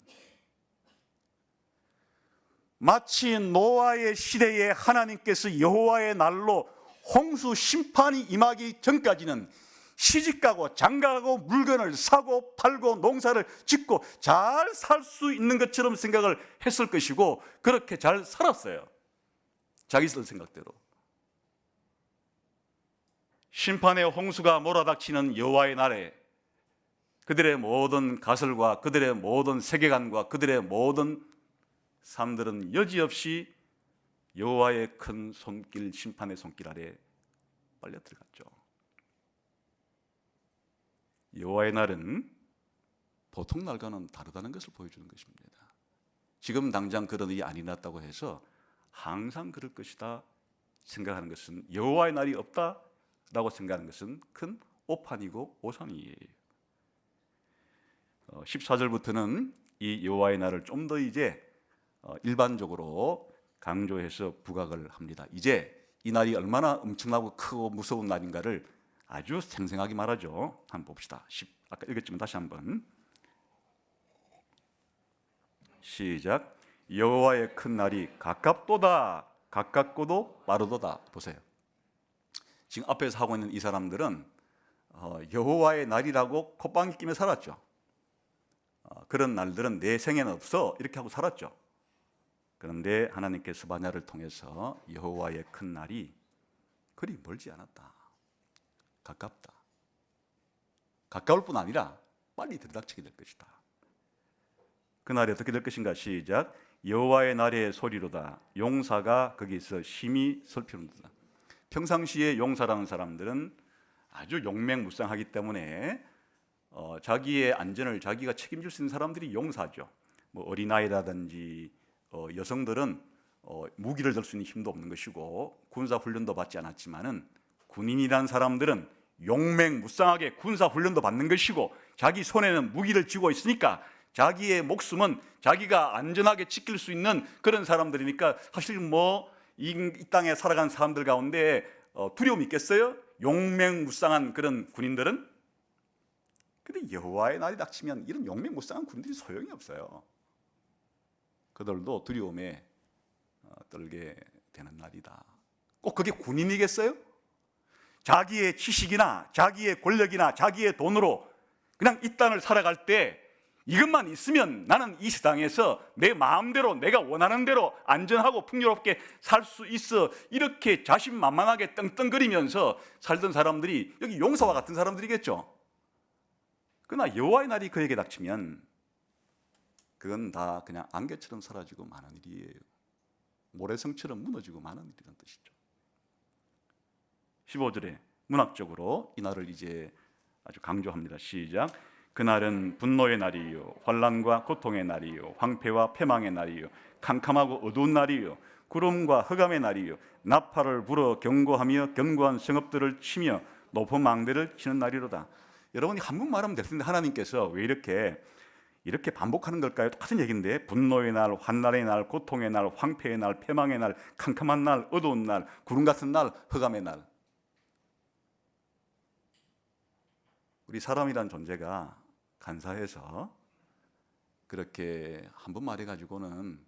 마치 노아의 시대에 하나님께서 여호와의 날로 홍수 심판이 임하기 전까지는 시집가고 장가가고 물건을 사고 팔고 농사를 짓고 잘 살 수 있는 것처럼 생각을 했을 것이고 그렇게 잘 살았어요. 자기들 생각대로. 심판의 홍수가 몰아닥치는 여호와의 날에 그들의 모든 가설과 그들의 모든 세계관과 그들의 모든 삶들은 여지없이 여호와의 큰 손길, 심판의 손길 아래 빨려 들어갔죠. 여호와의 날은 보통 날과는 다르다는 것을 보여주는 것입니다. 지금 당장 그런 일이 안 일어났다고 해서 항상 그럴 것이다 생각하는 것은, 여호와의 날이 없다라고 생각하는 것은 큰 오판이고 오산이에요. 14절부터는 이 여호와의 날을 좀 더 이제 일반적으로 강조해서 부각을 합니다. 이제 이 날이 얼마나 엄청나고 크고 무서운 날인가를 아주 생생하게 말하죠. 한번 봅시다. 아까 읽었지만 다시 한번 시작. 여호와의 큰 날이 가깝도다. 가깝고도 빠르도다. 보세요. 지금 앞에서 하고 있는 이 사람들은 여호와의 날이라고 콧방귀 끼며 살았죠. 그런 날들은 내 생에는 없어 이렇게 하고 살았죠. 그런데 하나님께서 스바냐를 통해서 여호와의 큰 날이 그리 멀지 않았다. 가깝다. 가까울 뿐 아니라 빨리 들이닥치게 될 것이다. 그날이 어떻게 될 것인가. 시작. 여호와의 날의 소리로다. 용사가 거기서 심히 슬피는도다. 평상시에 용사라는 사람들은 아주 용맹무쌍하기 때문에 자기의 안전을 자기가 책임질 수 있는 사람들이 용사죠. 뭐 어린아이라든지 여성들은 무기를 들 수 있는 힘도 없는 것이고 군사 훈련도 받지 않았지만은 군인이란 사람들은 용맹무쌍하게 군사 훈련도 받는 것이고 자기 손에는 무기를 쥐고 있으니까 자기의 목숨은 자기가 안전하게 지킬 수 있는 그런 사람들이니까 사실 뭐 이 땅에 살아간 사람들 가운데 두려움이 있겠어요? 용맹무쌍한 그런 군인들은? 근데 여호와의 날이 닥치면 이런 용맹무쌍한 군인들이 소용이 없어요. 그들도 두려움에 떨게 되는 날이다. 꼭 그게 군인이겠어요? 자기의 지식이나 자기의 권력이나 자기의 돈으로 그냥 이 땅을 살아갈 때 이것만 있으면 나는 이 세상에서 내 마음대로 내가 원하는 대로 안전하고 풍요롭게 살 수 있어, 이렇게 자신만만하게 떵떵거리면서 살던 사람들이 여기 용사와 같은 사람들이겠죠. 그러나 여호와의 날이 그에게 닥치면 그건 다 그냥 안개처럼 사라지고 마는 일이에요. 모래성처럼 무너지고 마는 일이라는 뜻이죠. 15절에 문학적으로 이 날을 이제 아주 강조합니다. 시작. 그날은 분노의 날이요 환난과 고통의 날이요 황폐와 패망의 날이요 캄캄하고 어두운 날이요 구름과 흑암의 날이요 나팔을 불어 경고하며 견고한 성읍들을 치며 높은 망대를 치는 날이로다. 여러분이 한 번 말하면 될 텐데 하나님께서 왜 이렇게 반복하는 걸까요? 똑같은 얘기인데 분노의 날, 환난의 날, 고통의 날, 황폐의 날, 패망의 날, 캄캄한 날, 어두운 날, 구름 같은 날, 흑암의 날. 우리 사람이란 존재가 간사해서 그렇게 한 번 말해가지고는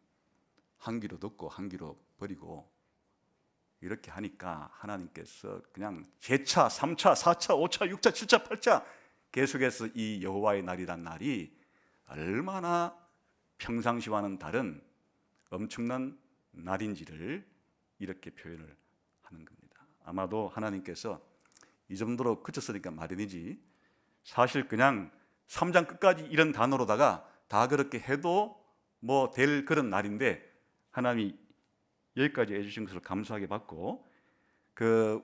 한 귀로 듣고 한 귀로 버리고 이렇게 하니까 하나님께서 그냥 제차, 3차, 4차, 5차, 6차, 7차, 8차 계속해서 이 여호와의 날이란 날이 얼마나 평상시와는 다른 엄청난 날인지를 이렇게 표현을 하는 겁니다. 아마도 하나님께서 이 정도로 그쳤으니까 마련이지 사실 그냥 3장 끝까지 이런 단어로다가 다 그렇게 해도 뭐 될 그런 날인데 하나님이 여기까지 해주신 것을 감사하게 받고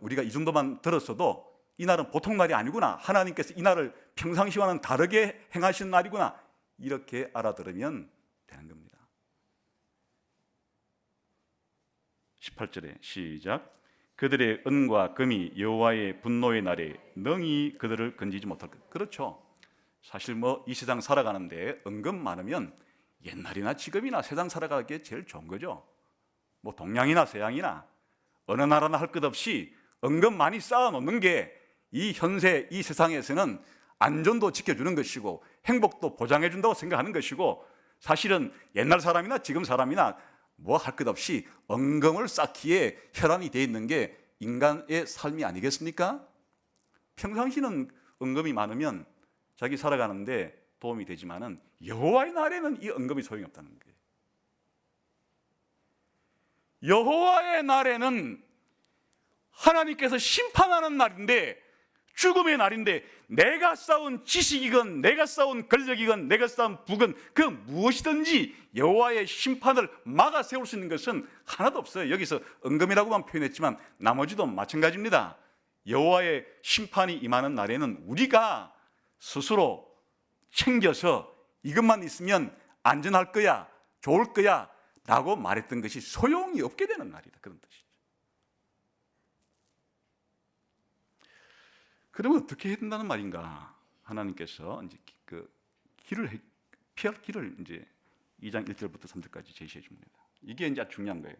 우리가 이 정도만 들었어도 이 날은 보통 날이 아니구나, 하나님께서 이 날을 평상시와는 다르게 행하신 날이구나, 이렇게 알아들으면 되는 겁니다. 18절에 시작. 그들의 은과 금이 여호와의 분노의 날에 능히 그들을 건지지 못할 것. 그렇죠. 사실 뭐 이 세상 살아가는데 은금 많으면 옛날이나 지금이나 세상 살아가기에 제일 좋은 거죠. 뭐 동양이나 서양이나 어느 나라나 할 것 없이 은금 많이 쌓아 놓는 게 이 현세 이 세상에서는 안전도 지켜주는 것이고 행복도 보장해 준다고 생각하는 것이고, 사실은 옛날 사람이나 지금 사람이나 뭐 할 것 없이 은금을 쌓기에 혈안이 되어 있는 게 인간의 삶이 아니겠습니까? 평상시는 언금이 많으면 자기 살아가는데 도움이 되지만은 여호와의 날에는 이 언금이 소용이 없다는 거예요. 여호와의 날에는 하나님께서 심판하는 날인데, 죽음의 날인데, 내가 쌓은 지식이건 내가 쌓은 권력이건 내가 쌓은 부건 그 무엇이든지 여호와의 심판을 막아 세울 수 있는 것은 하나도 없어요. 여기서 언금이라고만 표현했지만 나머지도 마찬가지입니다. 여호와의 심판이 임하는 날에는 우리가 스스로 챙겨서 이것만 있으면 안전할 거야, 좋을 거야 라고 말했던 것이 소용이 없게 되는 날이다, 그런 뜻이죠. 그러면 어떻게 해야 된다는 말인가? 하나님께서 이제 그 길을 피할 길을 이제 2장 1절부터 3절까지 제시해 줍니다. 이게 이제 중요한 거예요.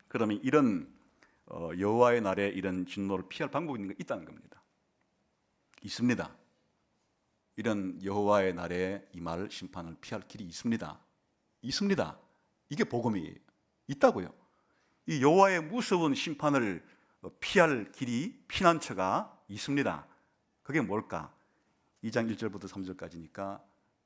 그러면 이런 여호와의 날에 이런 진노를 피할 방법이 있다는 겁니다. 있습니다. 이런 여호와의 날에 임할 심판을 피할 길이 있습니다. 있습니다. 이게 복음이에요. 있다고요. 이 여호와의 무서운 심판을 피할 길이, 피난처가 있습니다. 그게 뭘까? 2장 1절부터 3절까지니까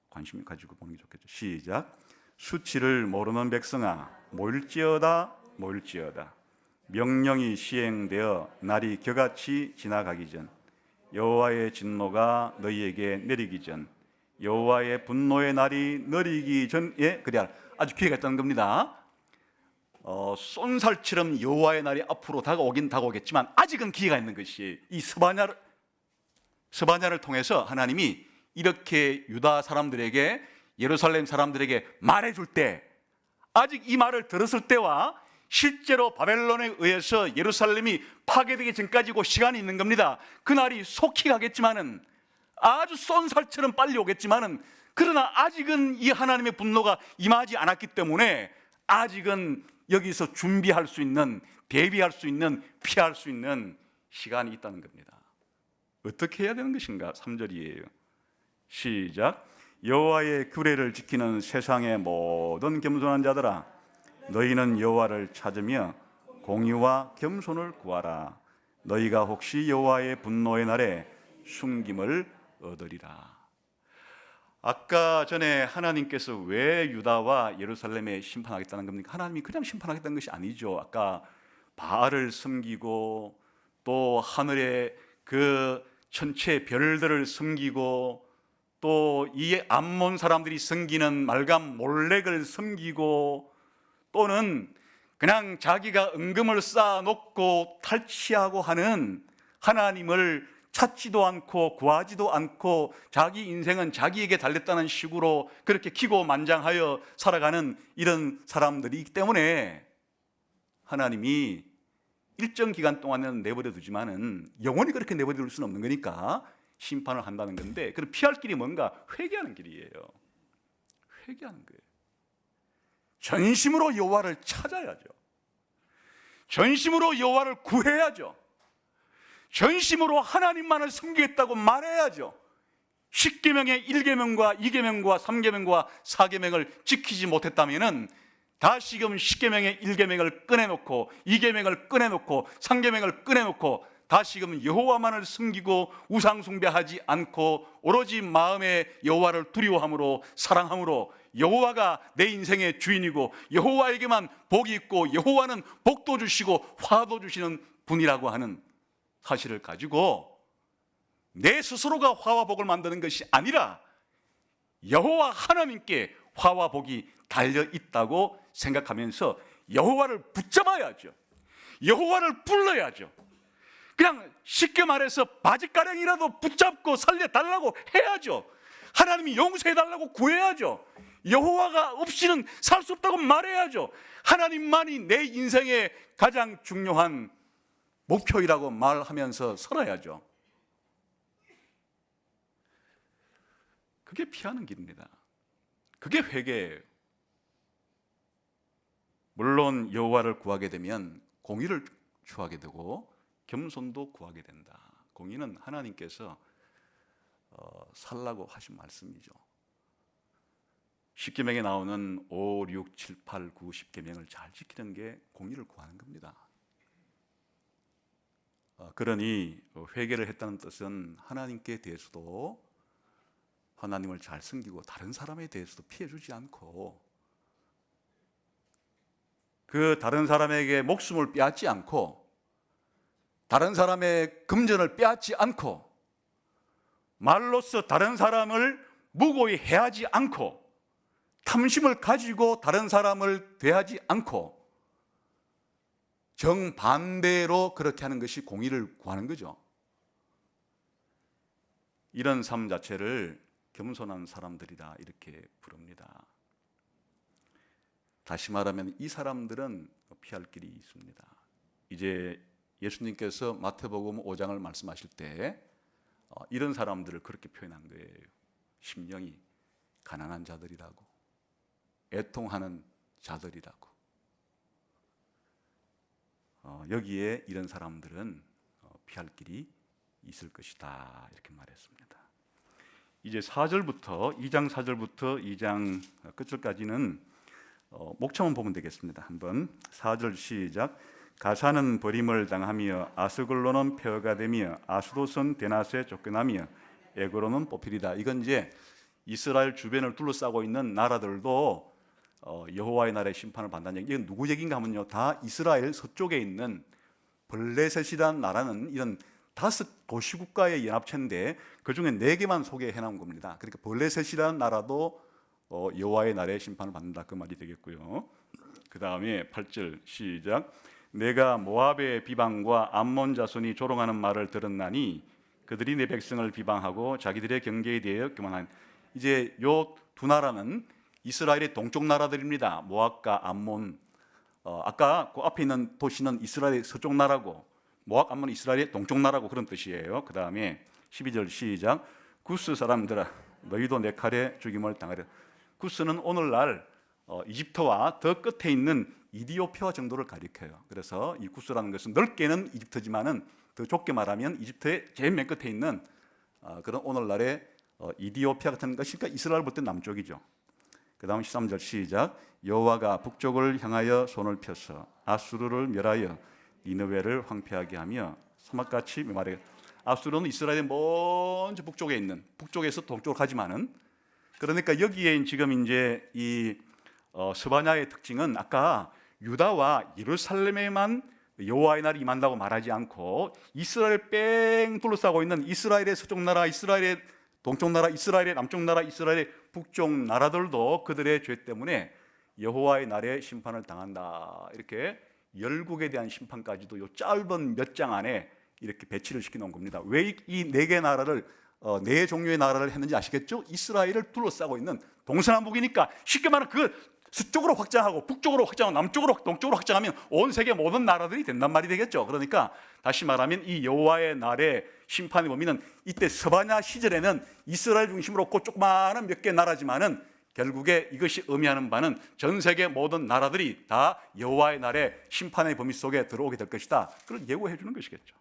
관심 가지고 보는 게 좋겠죠. 시작. 수치를 모르는 백성아, 모일지어다 모일지어다. 명령이 시행되어 날이 겨같이 지나가기 전, 여호와의 진노가 너희에게 내리기 전, 여호와의 분노의 날이 내리기 전에, 그래야 아주 기회가 있다는 겁니다. 쏜살처럼 여호와의 날이 앞으로 다가오긴 다가오겠지만 아직은 기회가 있는 것이, 이 스바냐를 통해서 하나님이 이렇게 유다 사람들에게, 예루살렘 사람들에게 말해줄 때, 아직 이 말을 들었을 때와 실제로 바벨론에 의해서 예루살렘이 파괴되기 전까지고 시간이 있는 겁니다. 그날이 속히 가겠지만은, 아주 쏜살처럼 빨리 오겠지만은, 그러나 아직은 이 하나님의 분노가 임하지 않았기 때문에 아직은 여기서 준비할 수 있는, 대비할 수 있는, 피할 수 있는 시간이 있다는 겁니다. 어떻게 해야 되는 것인가? 3절이에요. 시작. 여호와의 규례를 지키는 세상의 모든 겸손한 자들아, 너희는 여호와를 찾으며 공의와 겸손을 구하라. 너희가 혹시 여호와의 분노의 날에 숨김을 얻으리라. 아까 전에 하나님께서 왜 유다와 예루살렘에 심판하겠다는 겁니까? 하나님이 그냥 심판하겠다는 것이 아니죠. 아까 바알을 섬기고 또 하늘의 그 천체 별들을 섬기고 또 이 암몬 사람들이 섬기는 말감 몰렉을 섬기고, 또는 그냥 자기가 은금을 쌓아놓고 탈취하고 하는 하나님을 찾지도 않고 구하지도 않고 자기 인생은 자기에게 달렸다는 식으로 그렇게 기고만장하여 살아가는 이런 사람들이기 때문에 하나님이 일정 기간 동안은 내버려 두지만은 영원히 그렇게 내버려 둘 수는 없는 거니까 심판을 한다는 건데, 그럼 피할 길이 뭔가? 회개하는 길이에요. 회개하는 거예요. 전심으로 여호와를 찾아야죠. 전심으로 여호와를 구해야죠. 전심으로 하나님만을 섬기겠다고 말해야죠. 10계명의 1계명과 2계명과 3계명과 4계명을 지키지 못했다면 다시금 10계명의 1계명을 꺼내놓고 2계명을 꺼내놓고 3계명을 꺼내놓고 다시금 여호와만을 섬기고 우상 숭배하지 않고 오로지 마음에 여호와를 두려워함으로 사랑함으로 여호와가 내 인생의 주인이고 여호와에게만 복이 있고 여호와는 복도 주시고 화도 주시는 분이라고 하는 사실을 가지고 내 스스로가 화와 복을 만드는 것이 아니라 여호와 하나님께 화와 복이 달려 있다고 생각하면서 여호와를 붙잡아야죠. 여호와를 불러야죠. 그냥 쉽게 말해서 바짓가랑이라도 붙잡고 살려달라고 해야죠. 하나님이 용서해달라고 구해야죠. 여호와가 없이는 살 수 없다고 말해야죠. 하나님만이 내 인생의 가장 중요한 목표이라고 말하면서 살아야죠. 그게 피하는 길입니다. 그게 회개예요. 물론 여호와를 구하게 되면 공의를 추하게 되고 겸손도 구하게 된다. 공의는 하나님께서 살라고 하신 말씀이죠. 십계명에 나오는 5, 6, 7, 8, 9, 10계명을 잘 지키는 게 공의를 구하는 겁니다. 그러니 회개를 했다는 뜻은 하나님께 대해서도 하나님을 잘 섬기고 다른 사람에 대해서도 피해주지 않고 그 다른 사람에게 목숨을 빼앗지 않고 다른 사람의 금전을 빼앗지 않고 말로써 다른 사람을 무고히 해하지 않고 탐심을 가지고 다른 사람을 대하지 않고 정반대로 그렇게 하는 것이 공의를 구하는 거죠. 이런 삶 자체를 겸손한 사람들이다 이렇게 부릅니다. 다시 말하면 이 사람들은 피할 길이 있습니다. 이제 예수님께서 마태복음 5장을 말씀하실 때 이런 사람들을 그렇게 표현한 거예요. 심령이 가난한 자들이라고, 애통하는 자들이라고. 여기에 이런 사람들은 피할 길이 있을 것이다 이렇게 말했습니다. 이제 4절부터 2장 4절부터 2장 끝절까지는 목차만 보면 되겠습니다. 한번 4절 시작. 가사는 버림을 당하며 아스글로는 폐허가 되며 아수도선 데나스에 쫓겨나며 에그로는 뽑히리다. 이건 이제 이스라엘 주변을 둘러싸고 있는 나라들도 여호와의 날의 심판을 받는다는 얘기. 이건 누구 얘기인가 하면요, 다 이스라엘 서쪽에 있는 블레셋이라는 나라는 이런 5 도시국가의 연합체인데 그 중에 4개만 소개해 놓은 겁니다. 그러니까 블레셋이라는 나라도 여호와의 날의 심판을 받는다 그 말이 되겠고요. 그 다음에 8절 시작. 내가 모압의 비방과 암몬 자손이 조롱하는 말을 들었나니 그들이 내 백성을 비방하고 자기들의 경계에 대해 교만한. 이제 요 두 나라는 이스라엘의 동쪽 나라들입니다. 모압과 암몬. 아까 그 앞에 있는 도시는 이스라엘의 서쪽 나라고 모압, 암몬은 이스라엘의 동쪽 나라고 그런 뜻이에요. 그 다음에 12절 시작. 구스 사람들아 너희도 내 칼에 죽임을 당하리라. 구스는 오늘날 이집트와 더 끝에 있는 이디오피아 정도를 가리켜요. 그래서 이 구스라는 것은 넓게는 이집트지만은 더 좁게 말하면 이집트의 제일 맨 끝에 있는 그런 오늘날의 이디오피아 같은 것이니까 이스라엘 볼 때 남쪽이죠. 그 다음 13절 시작. 여호와가 북쪽을 향하여 손을 펴서 아수르를 멸하여 니느웨를 황폐하게 하며 사막같이 메마르게. 아수르는 이스라엘의 먼저 북쪽에 있는, 북쪽에서 동쪽으로 가지만은, 그러니까 여기에 지금 이제 이 스바냐의 특징은 아까 유다와 예루살렘에만 여호와의 날이 임한다고 말하지 않고 이스라엘 뺑 둘러싸고 있는 이스라엘의 서쪽 나라, 이스라엘의 동쪽 나라, 이스라엘의 남쪽 나라, 이스라엘의 북쪽 나라들도 그들의 죄 때문에 여호와의 날에 심판을 당한다. 이렇게 열국에 대한 심판까지도 요 짧은 몇 장 안에 이렇게 배치를 시켜놓은 겁니다. 왜 이 4개 나라를 4종류의 나라를 했는지 아시겠죠? 이스라엘을 둘러싸고 있는 동서남북이니까 쉽게 말하면 그 서쪽으로 확장하고 북쪽으로 확장하고 남쪽으로 동쪽으로 확장하면 온 세계 모든 나라들이 된단 말이 되겠죠. 그러니까 다시 말하면 이 여호와의 날의 심판의 범위는 이때 스바냐 시절에는 이스라엘 중심으로 없고 조그마한 몇 개 나라지만은 결국에 이것이 의미하는 바는 전 세계 모든 나라들이 다 여호와의 날의 심판의 범위 속에 들어오게 될 것이다. 그걸 예고해 주는 것이겠죠.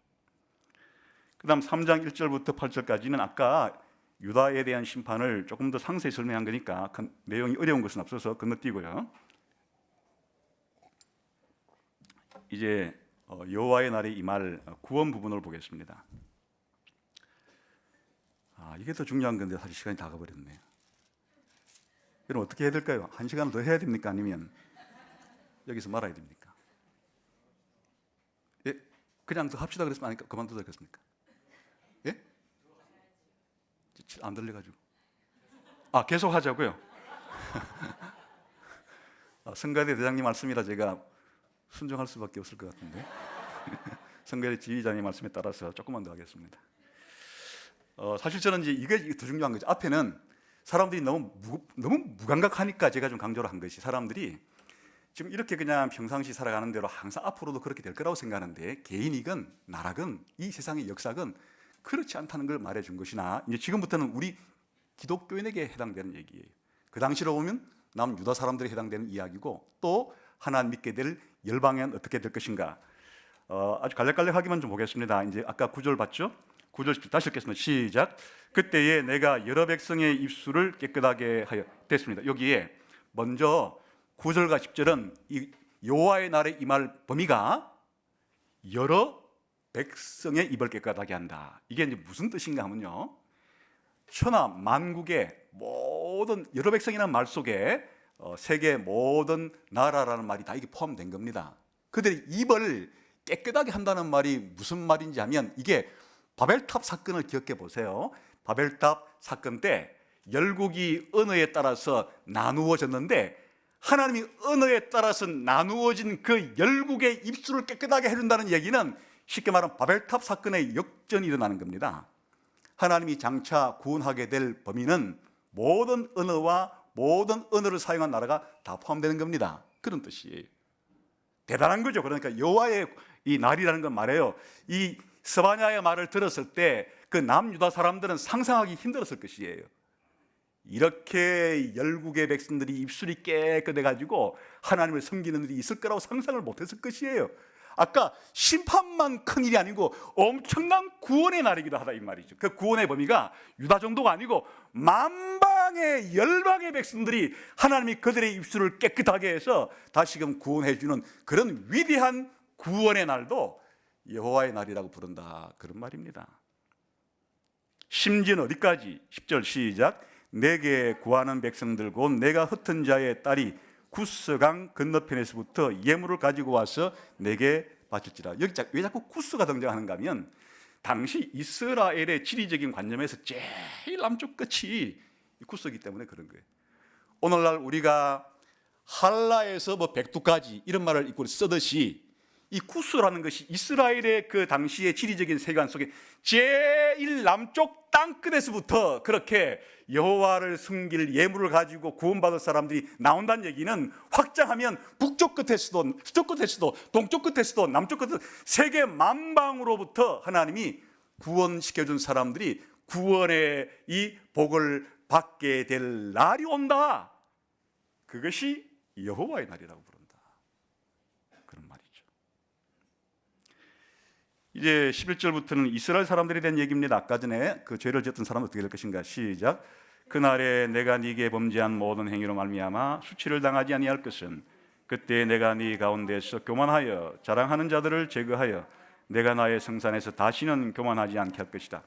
그 다음 3장 1절부터 8절까지는 아까 유다에 대한 심판을 조금 더 상세히 설명한 거니까 그 내용이 어려운 것은 없어서 건너뛰고요. 이제 여호와의 날이 임할 구원 부분을 보겠습니다. 이게 더 중요한 건데 사실 시간이 다 가버렸네요. 그럼 어떻게 해야 될까요? 1시간 더 해야 됩니까? 아니면 여기서 말아야 됩니까? 예? 그냥 더 합시다 그랬으면 아니까 그만두자 그랬습니까? 예? 안 들려가지고. 계속 하자고요. 성가대 대장님 말씀이라 제가 순종할 수밖에 없을 것 같은데. 성가대 지휘자님 말씀에 따라서 조금만 더 하겠습니다. 사실 저는 이제 이게 더 중요한 거죠. 앞에는 사람들이 너무 무감각하니까 제가 좀 강조를 한 것이, 사람들이 지금 이렇게 그냥 평상시 살아가는 대로 항상 앞으로도 그렇게 될 거라고 생각하는데 개인이건 나라건 이 세상의 역사건 그렇지 않다는 걸 말해준 것이나, 이제 지금부터는 우리 기독교인에게 해당되는 얘기예요. 그 당시로 보면 남유다 사람들에 해당되는 이야기고, 또 하나님 믿게 될 열방엔 어떻게 될 것인가. 아주 간략간략하기만 좀 보겠습니다. 이제 아까 9절 봤죠? 9절 10절 다시 읽겠습니다. 시작. 그때에 내가 여러 백성의 입술을 깨끗하게 하여 됐습니다. 여기에 먼저 9절과 10절은 이 여호와의 날에 임할 범위가 여러 백성의 입을 깨끗하게 한다. 이게 이제 무슨 뜻인가 하면요, 천하 만국의 모든 여러 백성이라는 말 속에 세계 모든 나라라는 말이 다 이게 포함된 겁니다. 그들의 입을 깨끗하게 한다는 말이 무슨 말인지 하면, 이게 바벨탑 사건을 기억해 보세요. 바벨탑 사건 때 열국이 언어에 따라서 나누어졌는데, 하나님이 언어에 따라서 나누어진 그 열국의 입술을 깨끗하게 해준다는 얘기는 쉽게 말하면 바벨탑 사건의 역전이 일어나는 겁니다. 하나님이 장차 구원하게 될 범위는 모든 언어와 모든 언어를 사용한 나라가 다 포함되는 겁니다. 그런 뜻이에요. 대단한 거죠. 그러니까 여호와의 이 날이라는 건 말이에요, 이 스바냐의 말을 들었을 때 그 남유다 사람들은 상상하기 힘들었을 것이에요. 이렇게 열국의 백성들이 입술이 깨끗해 가지고 하나님을 섬기는 일이 있을 거라고 상상을 못했을 것이에요. 아까 심판만 큰 일이 아니고 엄청난 구원의 날이기도 하다 이 말이죠. 그 구원의 범위가 유다 정도가 아니고 만방의 열방의 백성들이 하나님이 그들의 입술을 깨끗하게 해서 다시금 구원해 주는 그런 위대한 구원의 날도 여호와의 날이라고 부른다, 그런 말입니다. 심지어는 어디까지? 10절 시작. 내게 구하는 백성들 곧 내가 흩은 자의 딸이 구스강 건너편에서부터 예물을 가지고 와서 내게 바칠지라. 여기 왜 자꾸 구스가 등장하는가 하면, 당시 이스라엘의 지리적인 관점에서 제일 남쪽 끝이 구스이기 때문에 그런 거예요. 오늘날 우리가 할라에서 뭐 백두까지 이런 말을 입고 쓰듯이 이 구스라는 것이 이스라엘의 그 당시의 지리적인 세계관 속에 제일 남쪽 땅끝에서부터 그렇게 여호와를 섬길 예물을 가지고 구원받을 사람들이 나온다는 얘기는, 확장하면 북쪽 끝에서도 서쪽 끝에서도 동쪽 끝에서도 남쪽 끝에서도 세계 만방으로부터 하나님이 구원시켜준 사람들이 구원의 이 복을 받게 될 날이 온다. 그것이 여호와의 날이라고 부른다, 그런 말이죠. 이제 11절부터는 이스라엘 사람들에 대한 얘기입니다. 아까 전에 그 죄를 지었던 사람은 어떻게 될 것인가. 시작. 그날에 내가 네게 범죄한 모든 행위로 말미암아 수치를 당하지 아니할 것은 그때 내가 네 가운데서 교만하여 자랑하는 자들을 제거하여 내가 나의 성산에서 다시는 교만하지 않게 할 것이다.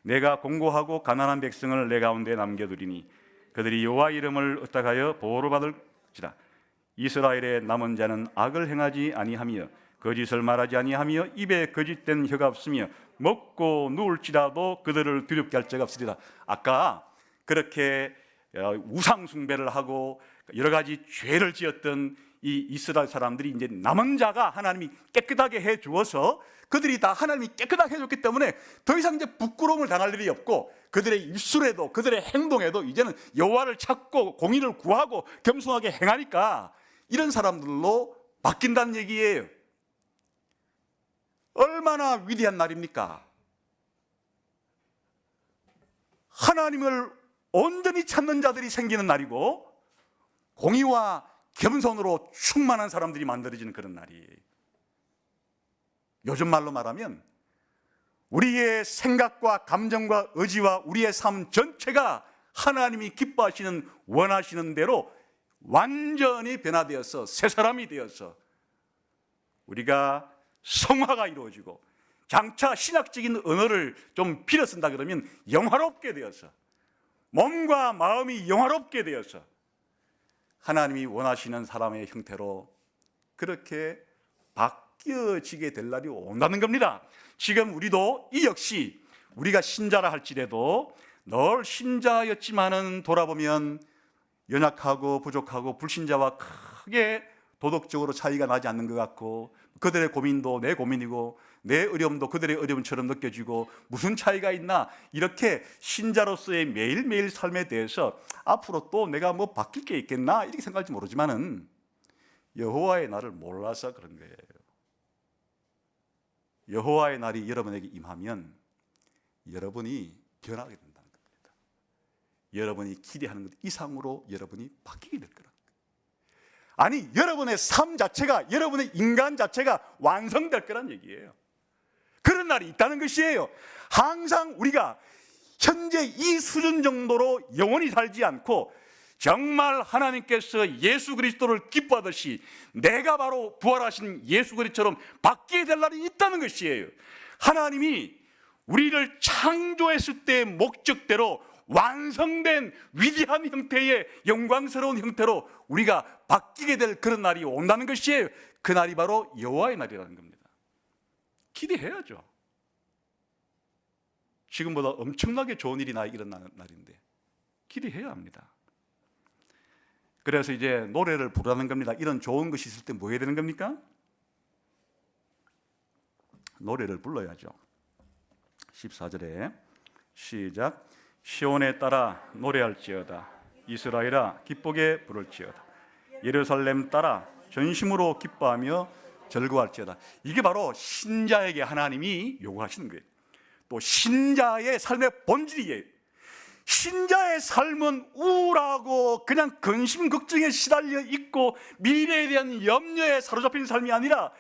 내가 공고하고 가난한 백성을 내 가운데 남겨두리니 그들이 여호와 이름을 의탁하여 보호를 받을지라. 이스라엘의 남은 자는 악을 행하지 아니하며 거짓을 말하지 아니하며 입에 거짓된 혀가 없으며 먹고 누울지라도 그들을 두렵게 할 자가 없으리라. 아까 그렇게 우상 숭배를 하고 여러 가지 죄를 지었던 이 이스라엘 사람들이 이제 남은 자가 하나님이 깨끗하게 해 주어서 그들이 다 하나님이 깨끗하게 해줬기 때문에 더 이상 이제 부끄러움을 당할 일이 없고, 그들의 입술에도 그들의 행동에도 이제는 여호와를 찾고 공의를 구하고 겸손하게 행하니까 이런 사람들로 바뀐다는 얘기예요. 얼마나 위대한 날입니까? 하나님을 온전히 찾는 자들이 생기는 날이고 공의와 겸손으로 충만한 사람들이 만들어지는 그런 날이에요. 요즘 말로 말하면 우리의 생각과 감정과 의지와 우리의 삶 전체가 하나님이 기뻐하시는 원하시는 대로 완전히 변화되어서 새 사람이 되어서 우리가 성화가 이루어지고, 장차 신학적인 언어를 좀 빌어 쓴다 그러면 영화롭게 되어서, 몸과 마음이 영화롭게 되어서 하나님이 원하시는 사람의 형태로 그렇게 바뀌어지게 될 날이 온다는 겁니다. 지금 우리도 이 역시 우리가 신자라 할지라도 늘 신자였지만은 돌아보면 연약하고 부족하고 불신자와 크게 도덕적으로 차이가 나지 않는 것 같고, 그들의 고민도 내 고민이고 내 어려움도 그들의 어려움처럼 느껴지고 무슨 차이가 있나, 이렇게 신자로서의 매일매일 삶에 대해서 앞으로 또 내가 뭐 바뀔 게 있겠나 이렇게 생각할지 모르지만은 여호와의 날을 몰라서 그런 거예요. 여호와의 날이 여러분에게 임하면 여러분이 변하게 된다는 겁니다. 여러분이 기대하는 것 이상으로 여러분이 바뀌게 될 거라는 거예요. 아니, 여러분의 삶 자체가, 여러분의 인간 자체가 완성될 거란 얘기예요. 그런 날이 있다는 것이에요. 항상 우리가 현재 이 수준 정도로 영원히 살지 않고 정말 하나님께서 예수 그리스도를 기뻐하듯이 내가 바로 부활하신 예수 그리스도처럼 바뀌게 될 날이 있다는 것이에요. 하나님이 우리를 창조했을 때의 목적대로 완성된 위대한 형태의 영광스러운 형태로 우리가 바뀌게 될 그런 날이 온다는 것이에요. 그 날이 바로 여호와의 날이라는 겁니다. 기대해야죠. 지금보다 엄청나게 좋은 일이 일어나는 날인데 기대해야 합니다. 그래서 이제 노래를 부르는 겁니다. 이런 좋은 것이 있을 때 뭐 해야 되는 겁니까? 노래를 불러야죠. 14절에 시작. 시온에 따라 노래할지어다. 이스라엘아 기쁘게 부를지어다. 예루살렘 따라 전심으로 기뻐하며 즐거워할지어다. 이게 바로 신자에게 하나님이 요구하시는 거예요. 또 신자의 삶의 본질이에요. 신자의 삶은 우울하고 그냥 근심 걱정에 시달려 있고 미래에 대한 염려에 사로잡힌 삶이 아니라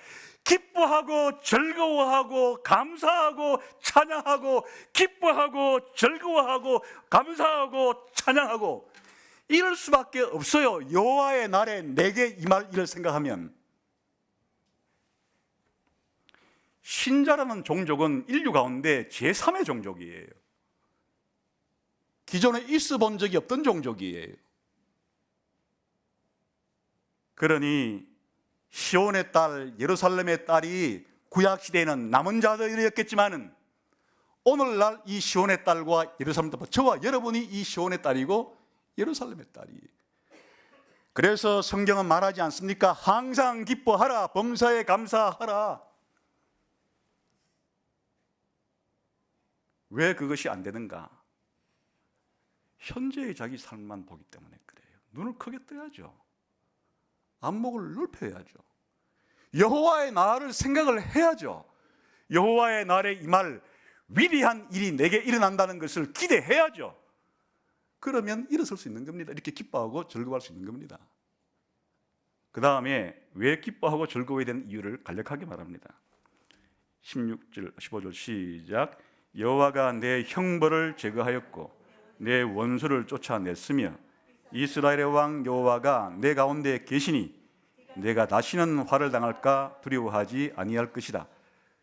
기뻐하고 즐거워하고 감사하고 찬양하고 기뻐하고 즐거워하고 감사하고 찬양하고 이럴 수밖에 없어요. 여호와의 날에 내게 임할 일을 생각하면. 신자라는 종족은 인류 가운데 제3의 종족이에요. 기존에 있어 본 적이 없던 종족이에요. 그러니 시온의 딸, 예루살렘의 딸이 구약시대에는 남은 자들이었겠지만은 오늘날 이 시온의 딸과 예루살렘 딸, 저와 여러분이 이 시온의 딸이고 예루살렘의 딸이에요. 그래서 성경은 말하지 않습니까? 항상 기뻐하라, 범사에 감사하라. 왜 그것이 안 되는가? 현재의 자기 삶만 보기 때문에 그래요. 눈을 크게 떠야죠. 안목을 넓혀야죠. 여호와의 날을 생각을 해야죠. 여호와의 날에 임할 위대한 일이 내게 일어난다는 것을 기대해야죠. 그러면 일어설 수 있는 겁니다. 이렇게 기뻐하고 즐거워할 수 있는 겁니다. 그 다음에 왜 기뻐하고 즐거워야 되는 이유를 간략하게 말합니다. 16절, 15절 시작. 여호와가 내 형벌을 제거하였고 내 원수를 쫓아냈으며 이스라엘의 왕 여호와가 내 가운데 계시니 내가 다시는 화를 당할까 두려워하지 아니할 것이다.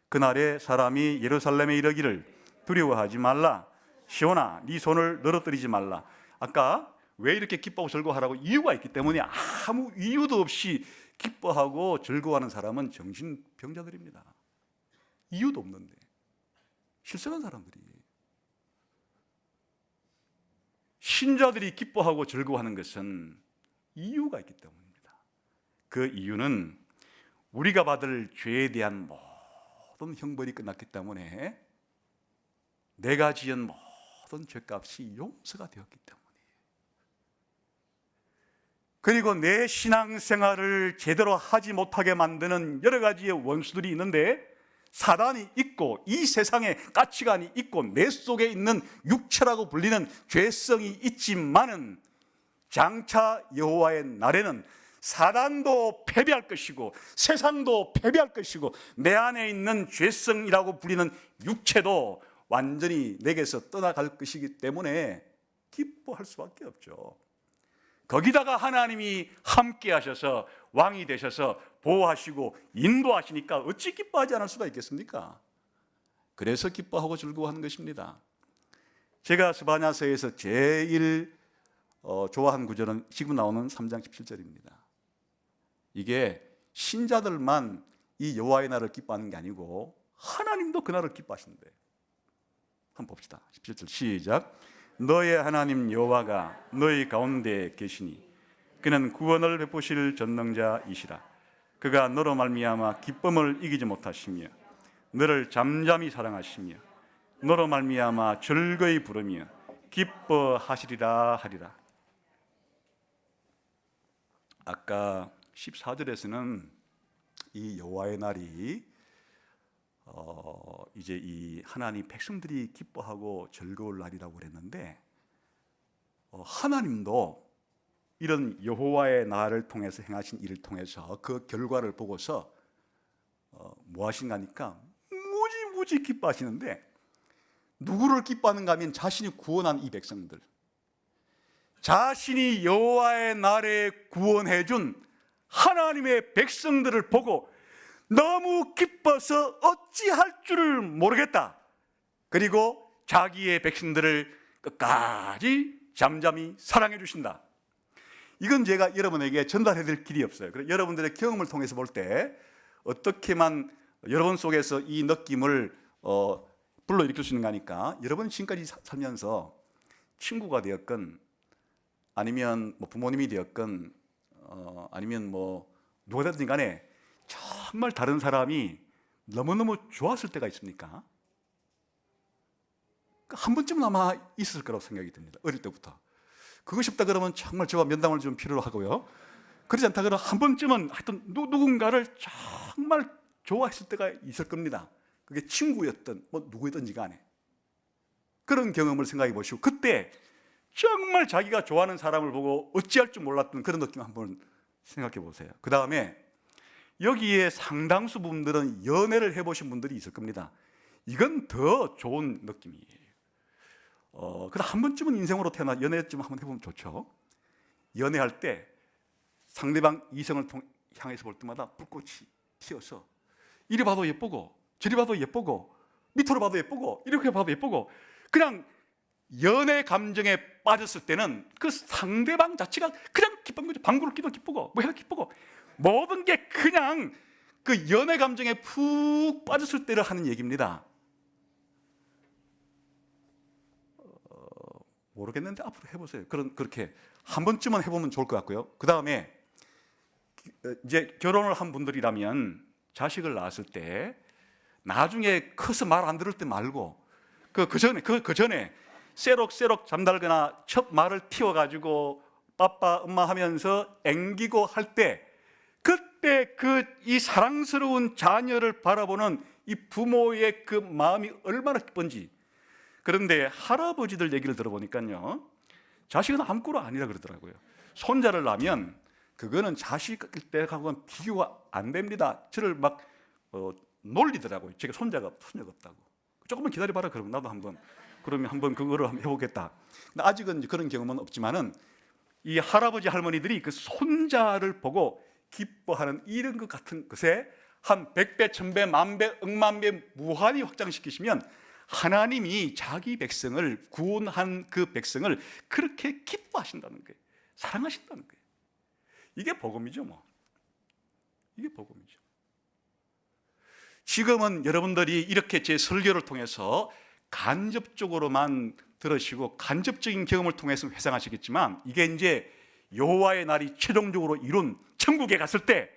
그날에 사람이 예루살렘에 이르기를 두려워하지 말라. 시온아 네 손을 늘어뜨리지 말라. 아까 왜 이렇게 기뻐하고 즐거워하라고 이유가 있기 때문에 아무 이유도 없이 기뻐하고 즐거워하는 사람은 정신병자들입니다. 이유도 없는데 실생한 사람들이에요. 신자들이 기뻐하고 즐거워하는 것은 이유가 있기 때문입니다. 그 이유는 우리가 받을 죄에 대한 모든 형벌이 끝났기 때문에 내가 지은 모든 죄값이 용서가 되었기 때문이에요. 그리고 내 신앙생활을 제대로 하지 못하게 만드는 여러 가지의 원수들이 있는데 사단이 있고 이 세상에 가치관이 있고 내 속에 있는 육체라고 불리는 죄성이 있지만은 장차 여호와의 날에는 사단도 패배할 것이고 세상도 패배할 것이고 내 안에 있는 죄성이라고 불리는 육체도 완전히 내게서 떠나갈 것이기 때문에 기뻐할 수밖에 없죠. 거기다가 하나님이 함께 하셔서 왕이 되셔서 보호하시고 인도하시니까 어찌 기뻐하지 않을 수가 있겠습니까? 그래서 기뻐하고 즐거워하는 것입니다. 제가 스바냐서에서 제일 좋아하는 구절은 지금 나오는 3장 17절입니다. 이게 신자들만 이 여호와의 날을 기뻐하는 게 아니고 하나님도 그 날을 기뻐하신대. 한번 봅시다. 17절 시작. 너의 하나님 여호와가 너희 가운데 계시니 그는 구원을 베푸실 전능자이시라. 그가 너로 말미암아 기쁨을 이기지 못하시며 너를 잠잠히 사랑하시며 너로 말미암아 즐거이 부르며 기뻐하시리라 하리라. 아까 14절에서는 이 여호와의 날이 이제 이 하나님 백성들이 기뻐하고 즐거울 날이라고 그랬는데 하나님도 이런 여호와의 날을 통해서 행하신 일을 통해서 그 결과를 보고서 뭐 하신가 하니까 무지 기뻐하시는데 누구를 기뻐하는가 하면 자신이 구원한 이 백성들, 자신이 여호와의 날에 구원해 준 하나님의 백성들을 보고 너무 기뻐서 어찌할 줄을 모르겠다. 그리고 자기의 백성들을 끝까지 잠잠히 사랑해 주신다. 이건 제가 여러분에게 전달해 드릴 길이 없어요. 그래서 여러분들의 경험을 통해서 볼 때 어떻게만 여러분 속에서 이 느낌을 불러일으킬 수 있는가 하니까, 여러분 지금까지 살면서 친구가 되었건 아니면 뭐 부모님이 되었건 아니면 뭐 누가 되든 간에 정말 다른 사람이 너무너무 좋았을 때가 있습니까? 한 번쯤은 아마 있을 거라고 생각이 듭니다. 어릴 때부터. 그것이 없다 그러면 정말 저와 면담을 좀 필요로 하고요. 그렇지 않다 그러면 한 번쯤은 하여튼 누군가를 정말 좋아했을 때가 있을 겁니다. 그게 친구였든 뭐 누구든지 간에. 그런 경험을 생각해 보시고, 그때 정말 자기가 좋아하는 사람을 보고 어찌할 줄 몰랐던 그런 느낌 한번 생각해 보세요. 그 다음에 여기에 상당수 분들은 연애를 해보신 분들이 있을 겁니다. 이건 더 좋은 느낌이에요. 그래서 한 번쯤은 인생으로 태어나 연애 좀 한번 해보면 좋죠. 연애할 때 상대방 이성을 향해서 볼 때마다 불꽃이 튀어서 이리 봐도 예쁘고 저리 봐도 예쁘고 밑으로 봐도 예쁘고 이렇게 봐도 예쁘고, 그냥 연애 감정에 빠졌을 때는 그 상대방 자체가 그냥 기쁜 거죠. 방구를 끼도 기쁘고 뭐 해도 기쁘고, 모든 게 그냥 그 연애 감정에 푹 빠졌을 때를 하는 얘기입니다. 모르겠는데 앞으로 해보세요. 그렇게 한 번쯤은 해보면 좋을 것 같고요. 그 다음에 이제 결혼을 한 분들이라면 자식을 낳았을 때 나중에 커서 말 안 들을 때 말고 그 전에 새록새록 잠달거나 첫 말을 틔워가지고 빠빠 엄마 하면서 앵기고 할 때, 그때 이 사랑스러운 자녀를 바라보는 이 부모의 그 마음이 얼마나 기쁜지. 그런데 할아버지들 얘기를 들어보니까요, 자식은 아무것도 아니라 그러더라고요. 손자를 낳으면 그거는 자식 때하고는 비교가 안 됩니다. 저를 막 놀리더라고요. 제가 손자가 없다고. 조금만 기다려봐라 그러면 나도 한번 그거를 한번 해보겠다. 근데 아직은 그런 경험은 없지만은 이 할아버지 할머니들이 그 손자를 보고 기뻐하는 이런 것 같은 것에 한 100배, 1000배, 만배, 억만배 무한히 확장시키시면 하나님이 자기 백성을 구원한 그 백성을 그렇게 기뻐하신다는 거예요. 사랑하신다는 거예요. 이게 복음이죠, 뭐. 이게 복음이죠. 지금은 여러분들이 이렇게 제 설교를 통해서 간접적으로만 들으시고 간접적인 경험을 통해서 회상하시겠지만, 이게 이제 여호와의 날이 최종적으로 이룬 천국에 갔을 때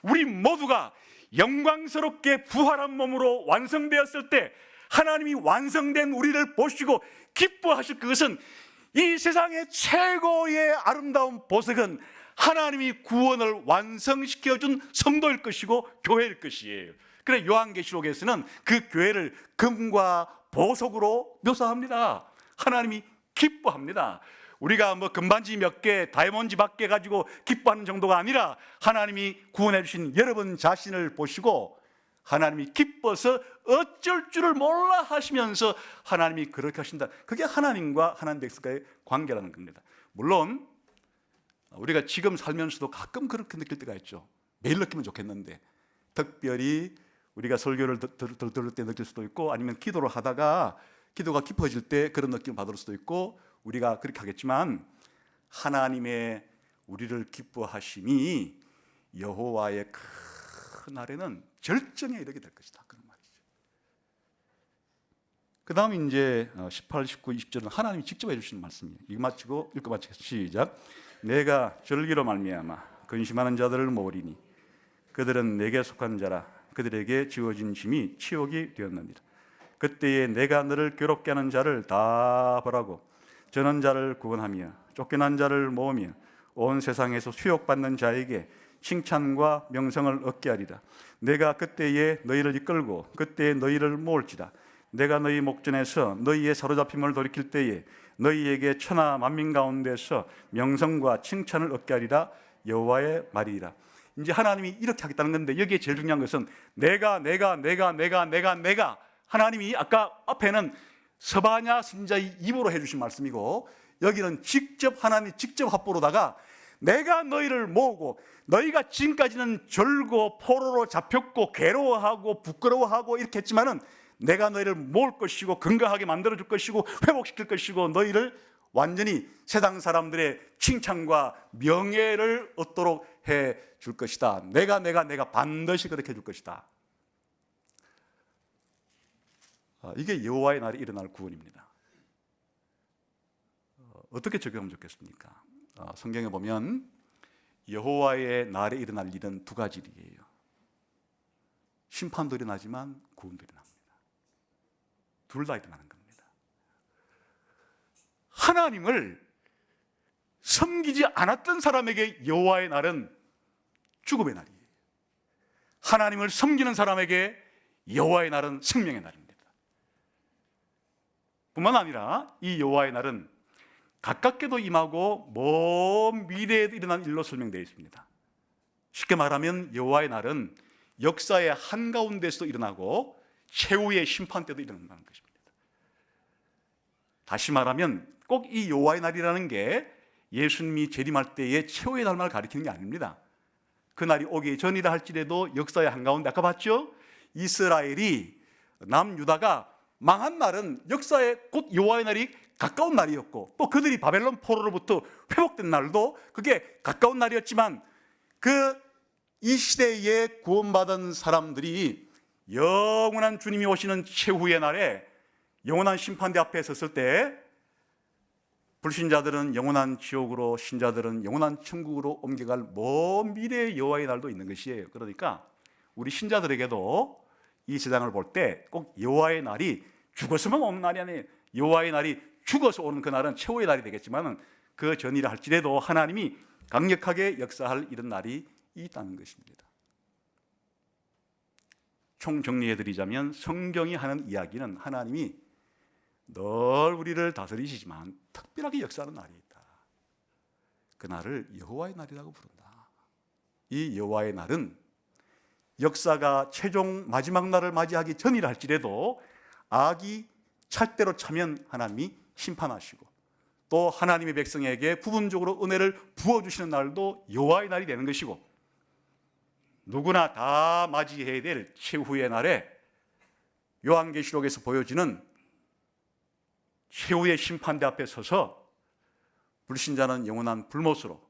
우리 모두가 영광스럽게 부활한 몸으로 완성되었을 때 하나님이 완성된 우리를 보시고 기뻐하실 그것은, 이 세상의 최고의 아름다운 보석은 하나님이 구원을 완성시켜준 성도일 것이고 교회일 것이에요. 그래 요한계시록에서는 그 교회를 금과 보석으로 묘사합니다. 하나님이 기뻐합니다. 우리가 뭐 금반지 몇 개, 다이아몬드 밖에 가지고 기뻐하는 정도가 아니라 하나님이 구원해 주신 여러분 자신을 보시고 하나님이 기뻐서 어쩔 줄을 몰라 하시면서 하나님이 그렇게 하신다. 그게 하나님과 하나님 백성과의 관계라는 겁니다. 물론 우리가 지금 살면서도 가끔 그렇게 느낄 때가 있죠. 매일 느끼면 좋겠는데, 특별히 우리가 설교를 들을 때 느낄 수도 있고, 아니면 기도를 하다가 기도가 깊어질 때 그런 느낌을 받을 수도 있고, 우리가 그렇게 하겠지만 하나님의 우리를 기뻐하심이 여호와의 큰 날에는 절정에 이르게 될 것이다, 그런 말이죠. 그 다음에 이제 18, 19, 20절은 하나님이 직접 해주시는 말씀이에요. 이거 마치고 읽고 마치겠습니다. 시작. 내가 절기로 말미암아 근심하는 자들을 모으리니 그들은 내게 속한 자라. 그들에게 지어진 짐이 치욕이 되었느니라. 그때에 내가 너를 괴롭게 하는 자를 다 벌하고 저는 자를 구원하며 쫓겨난 자를 모으며 온 세상에서 수욕받는 자에게 칭찬과 명성을 얻게 하리라. 내가 그때에 너희를 이끌고 그때에 너희를 모을지라. 내가 너희 목전에서 너희의 사로잡힘을 돌이킬 때에 너희에게 천하 만민 가운데서 명성과 칭찬을 얻게 하리라. 여호와의 말이라. 이제 하나님이 이렇게 하겠다는 건데, 여기에 제일 중요한 것은 내가 하나님이 아까 앞에는 스바냐 선지자의 입으로 해주신 말씀이고, 여기는 직접 하나님이 직접 합보로다가 내가 너희를 모으고 너희가 지금까지는 졸고 포로로 잡혔고 괴로워하고 부끄러워하고 이렇게 했지만은 내가 너희를 모을 것이고 건강하게 만들어줄 것이고 회복시킬 것이고 너희를 완전히 세상 사람들의 칭찬과 명예를 얻도록 해줄 것이다. 내가 반드시 그렇게 해줄 것이다. 이게 여호와의 날에 일어날 구원입니다. 어떻게 적용하면 좋겠습니까? 성경에 보면 여호와의 날에 일어날 일은 두 가지 일이에요. 심판도 일어나지만 구원도 일어납니다. 둘 다 일어나는 겁니다. 하나님을 섬기지 않았던 사람에게 여호와의 날은 죽음의 날이에요. 하나님을 섬기는 사람에게 여호와의 날은 생명의 날입니다. 뿐만 아니라 이 여호와의 날은 가깝게도 임하고 먼 미래에도 일어난 일로 설명되어 있습니다. 쉽게 말하면 여호와의 날은 역사의 한가운데서도 일어나고 최후의 심판 때도 일어난다는 것입니다. 다시 말하면 꼭 이 여호와의 날이라는 게 예수님이 재림할 때의 최후의 날만 가리키는 게 아닙니다. 그 날이 오기 전이라 할지라도 역사의 한가운데, 아까 봤죠? 이스라엘이 남유다가 망한 날은 역사의 곧 여호와의 날이 가까운 날이었고, 또 그들이 바벨론 포로로부터 회복된 날도 그게 가까운 날이었지만, 이 시대에 구원받은 사람들이 영원한 주님이 오시는 최후의 날에 영원한 심판대 앞에 섰을 때 불신자들은 영원한 지옥으로, 신자들은 영원한 천국으로 옮겨갈 먼 미래의 여호와의 날도 있는 것이에요. 그러니까 우리 신자들에게도 이 세상을 볼 때 꼭 여호와의 날이 죽어서만 오는 날이 아니에요. 여호와의 날이 죽어서 오는 그 날은 최후의 날이 되겠지만 그 전이라 할지라도 하나님이 강력하게 역사할 이런 날이 있다는 것입니다. 총 정리해드리자면 성경이 하는 이야기는 하나님이 늘 우리를 다스리시지만 특별하게 역사하는 날이 있다. 그 날을 여호와의 날이라고 부른다. 이 여호와의 날은 역사가 최종 마지막 날을 맞이하기 전이라 할지라도 악이 찰대로 차면 하나님이 심판하시고, 또 하나님의 백성에게 부분적으로 은혜를 부어주시는 날도 여호와의 날이 되는 것이고, 누구나 다 맞이해야 될 최후의 날에 요한계시록에서 보여지는 최후의 심판대 앞에 서서 불신자는 영원한 불못으로,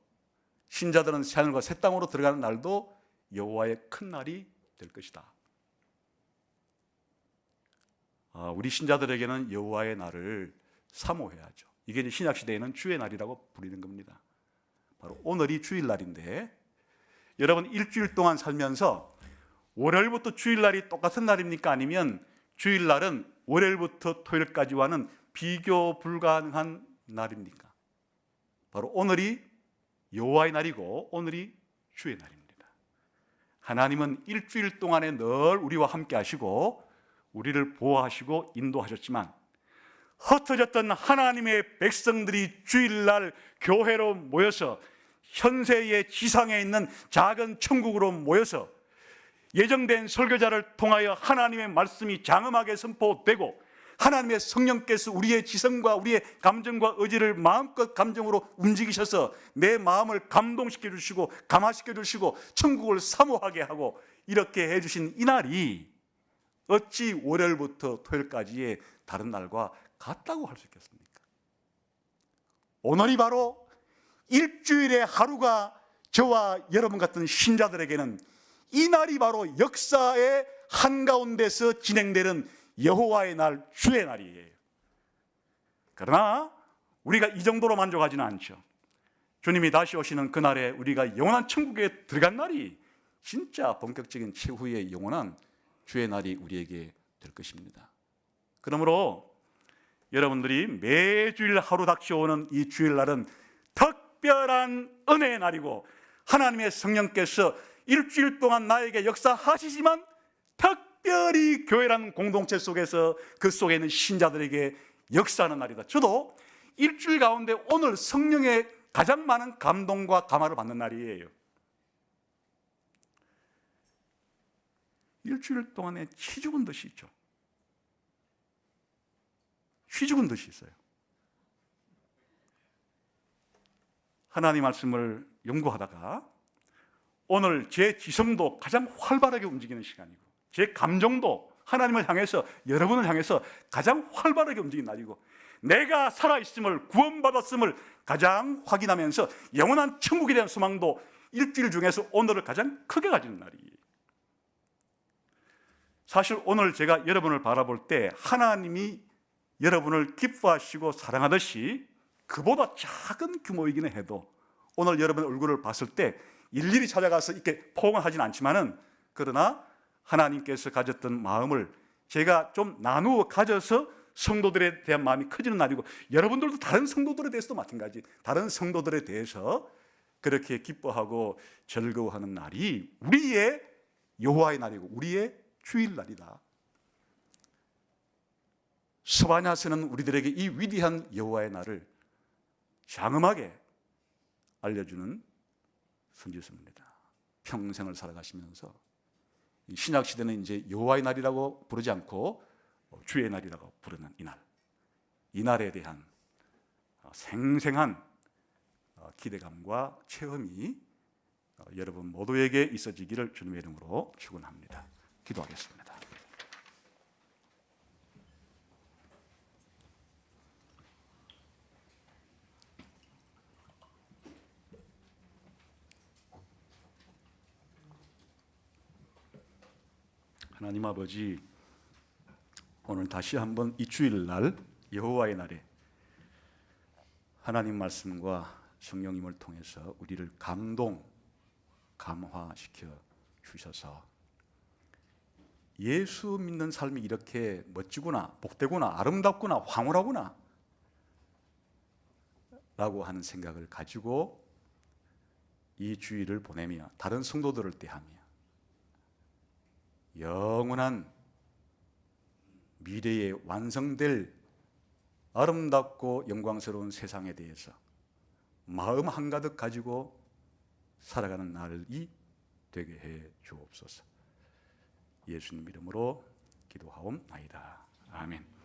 신자들은 새하늘과 새 땅으로 들어가는 날도 여호와의 큰 날이 될 것이다. 우리 신자들에게는 여호와의 날을 사모해야죠. 이게 이제 신약 시대에는 주의 날이라고 부르는 겁니다. 바로 오늘이 주일날인데, 여러분 일주일 동안 살면서 월요일부터 주일날이 똑같은 날입니까? 아니면 주일날은 월요일부터 토요일까지와는 비교 불가능한 날입니까? 바로 오늘이 여호와의 날이고 오늘이 주의 날입니다. 하나님은 일주일 동안에 늘 우리와 함께 하시고 우리를 보호하시고 인도하셨지만, 흩어졌던 하나님의 백성들이 주일날 교회로 모여서 현세의 지상에 있는 작은 천국으로 모여서 예정된 설교자를 통하여 하나님의 말씀이 장엄하게 선포되고, 하나님의 성령께서 우리의 지성과 우리의 감정과 의지를 마음껏 감정으로 움직이셔서 내 마음을 감동시켜 주시고 감화시켜 주시고 천국을 사모하게 하고 이렇게 해주신 이 날이 어찌 월요일부터 토요일까지의 다른 날과 같다고 할 수 있겠습니까? 오늘이 바로 일주일의 하루가 저와 여러분 같은 신자들에게는 이 날이 바로 역사의 한가운데서 진행되는 여호와의 날, 주의 날이에요. 그러나 우리가 이 정도로 만족하지는 않죠. 주님이 다시 오시는 그날에 우리가 영원한 천국에 들어간 날이 진짜 본격적인 최후의 영원한 주의 날이 우리에게 될 것입니다. 그러므로 여러분들이 매주일 하루 닥쳐오는 이 주일날은 특별한 은혜의 날이고, 하나님의 성령께서 일주일 동안 나에게 역사하시지만 특별히 교회라는 공동체 속에서 그 속에 있는 신자들에게 역사하는 날이다. 저도 일주일 가운데 오늘 성령의 가장 많은 감동과 감화를 받는 날이에요. 일주일 동안에 치 죽은 듯이 있죠. 휘죽은 듯이 있어요. 하나님 말씀을 연구하다가 오늘 제 지성도 가장 활발하게 움직이는 시간이고 제 감정도 하나님을 향해서 여러분을 향해서 가장 활발하게 움직이는 날이고 내가 살아있음을 구원받았음을 가장 확인하면서 영원한 천국에 대한 소망도 일주일 중에서 오늘을 가장 크게 가지는 날이에요. 사실 오늘 제가 여러분을 바라볼 때 하나님이 여러분을 기뻐하시고 사랑하듯이 그보다 작은 규모이기는 해도 오늘 여러분 얼굴을 봤을 때 일일이 찾아가서 이렇게 포옹을 하진 않지만은 그러나 하나님께서 가졌던 마음을 제가 좀 나누어 가져서 성도들에 대한 마음이 커지는 날이고 여러분들도 다른 성도들에 대해서도 마찬가지 다른 성도들에 대해서 그렇게 기뻐하고 즐거워하는 날이 우리의 여호와의 날이고 우리의 주일날이다. 스바냐서는 우리들에게 이 위대한 여호와의 날을 장엄하게 알려주는 선지서입니다. 평생을 살아가시면서 신약 시대는 이제 여호와의 날이라고 부르지 않고 주의 날이라고 부르는 이 날에 대한 생생한 기대감과 체험이 여러분 모두에게 있어지기를 주님의 이름으로 축원합니다. 기도하겠습니다. 하나님 아버지, 오늘 다시 한번 이 주일날 여호와의 날에 하나님 말씀과 성령님을 통해서 우리를 감화시켜 주셔서 예수 믿는 삶이 이렇게 멋지구나, 복되구나, 아름답구나, 황홀하구나 라고 하는 생각을 가지고 이 주일을 보내며 다른 성도들을 대하며 영원한 미래에 완성될 아름답고 영광스러운 세상에 대해서 마음 한가득 가지고 살아가는 날이 되게 해 주옵소서. 예수님 이름으로 기도하옵나이다. 아멘.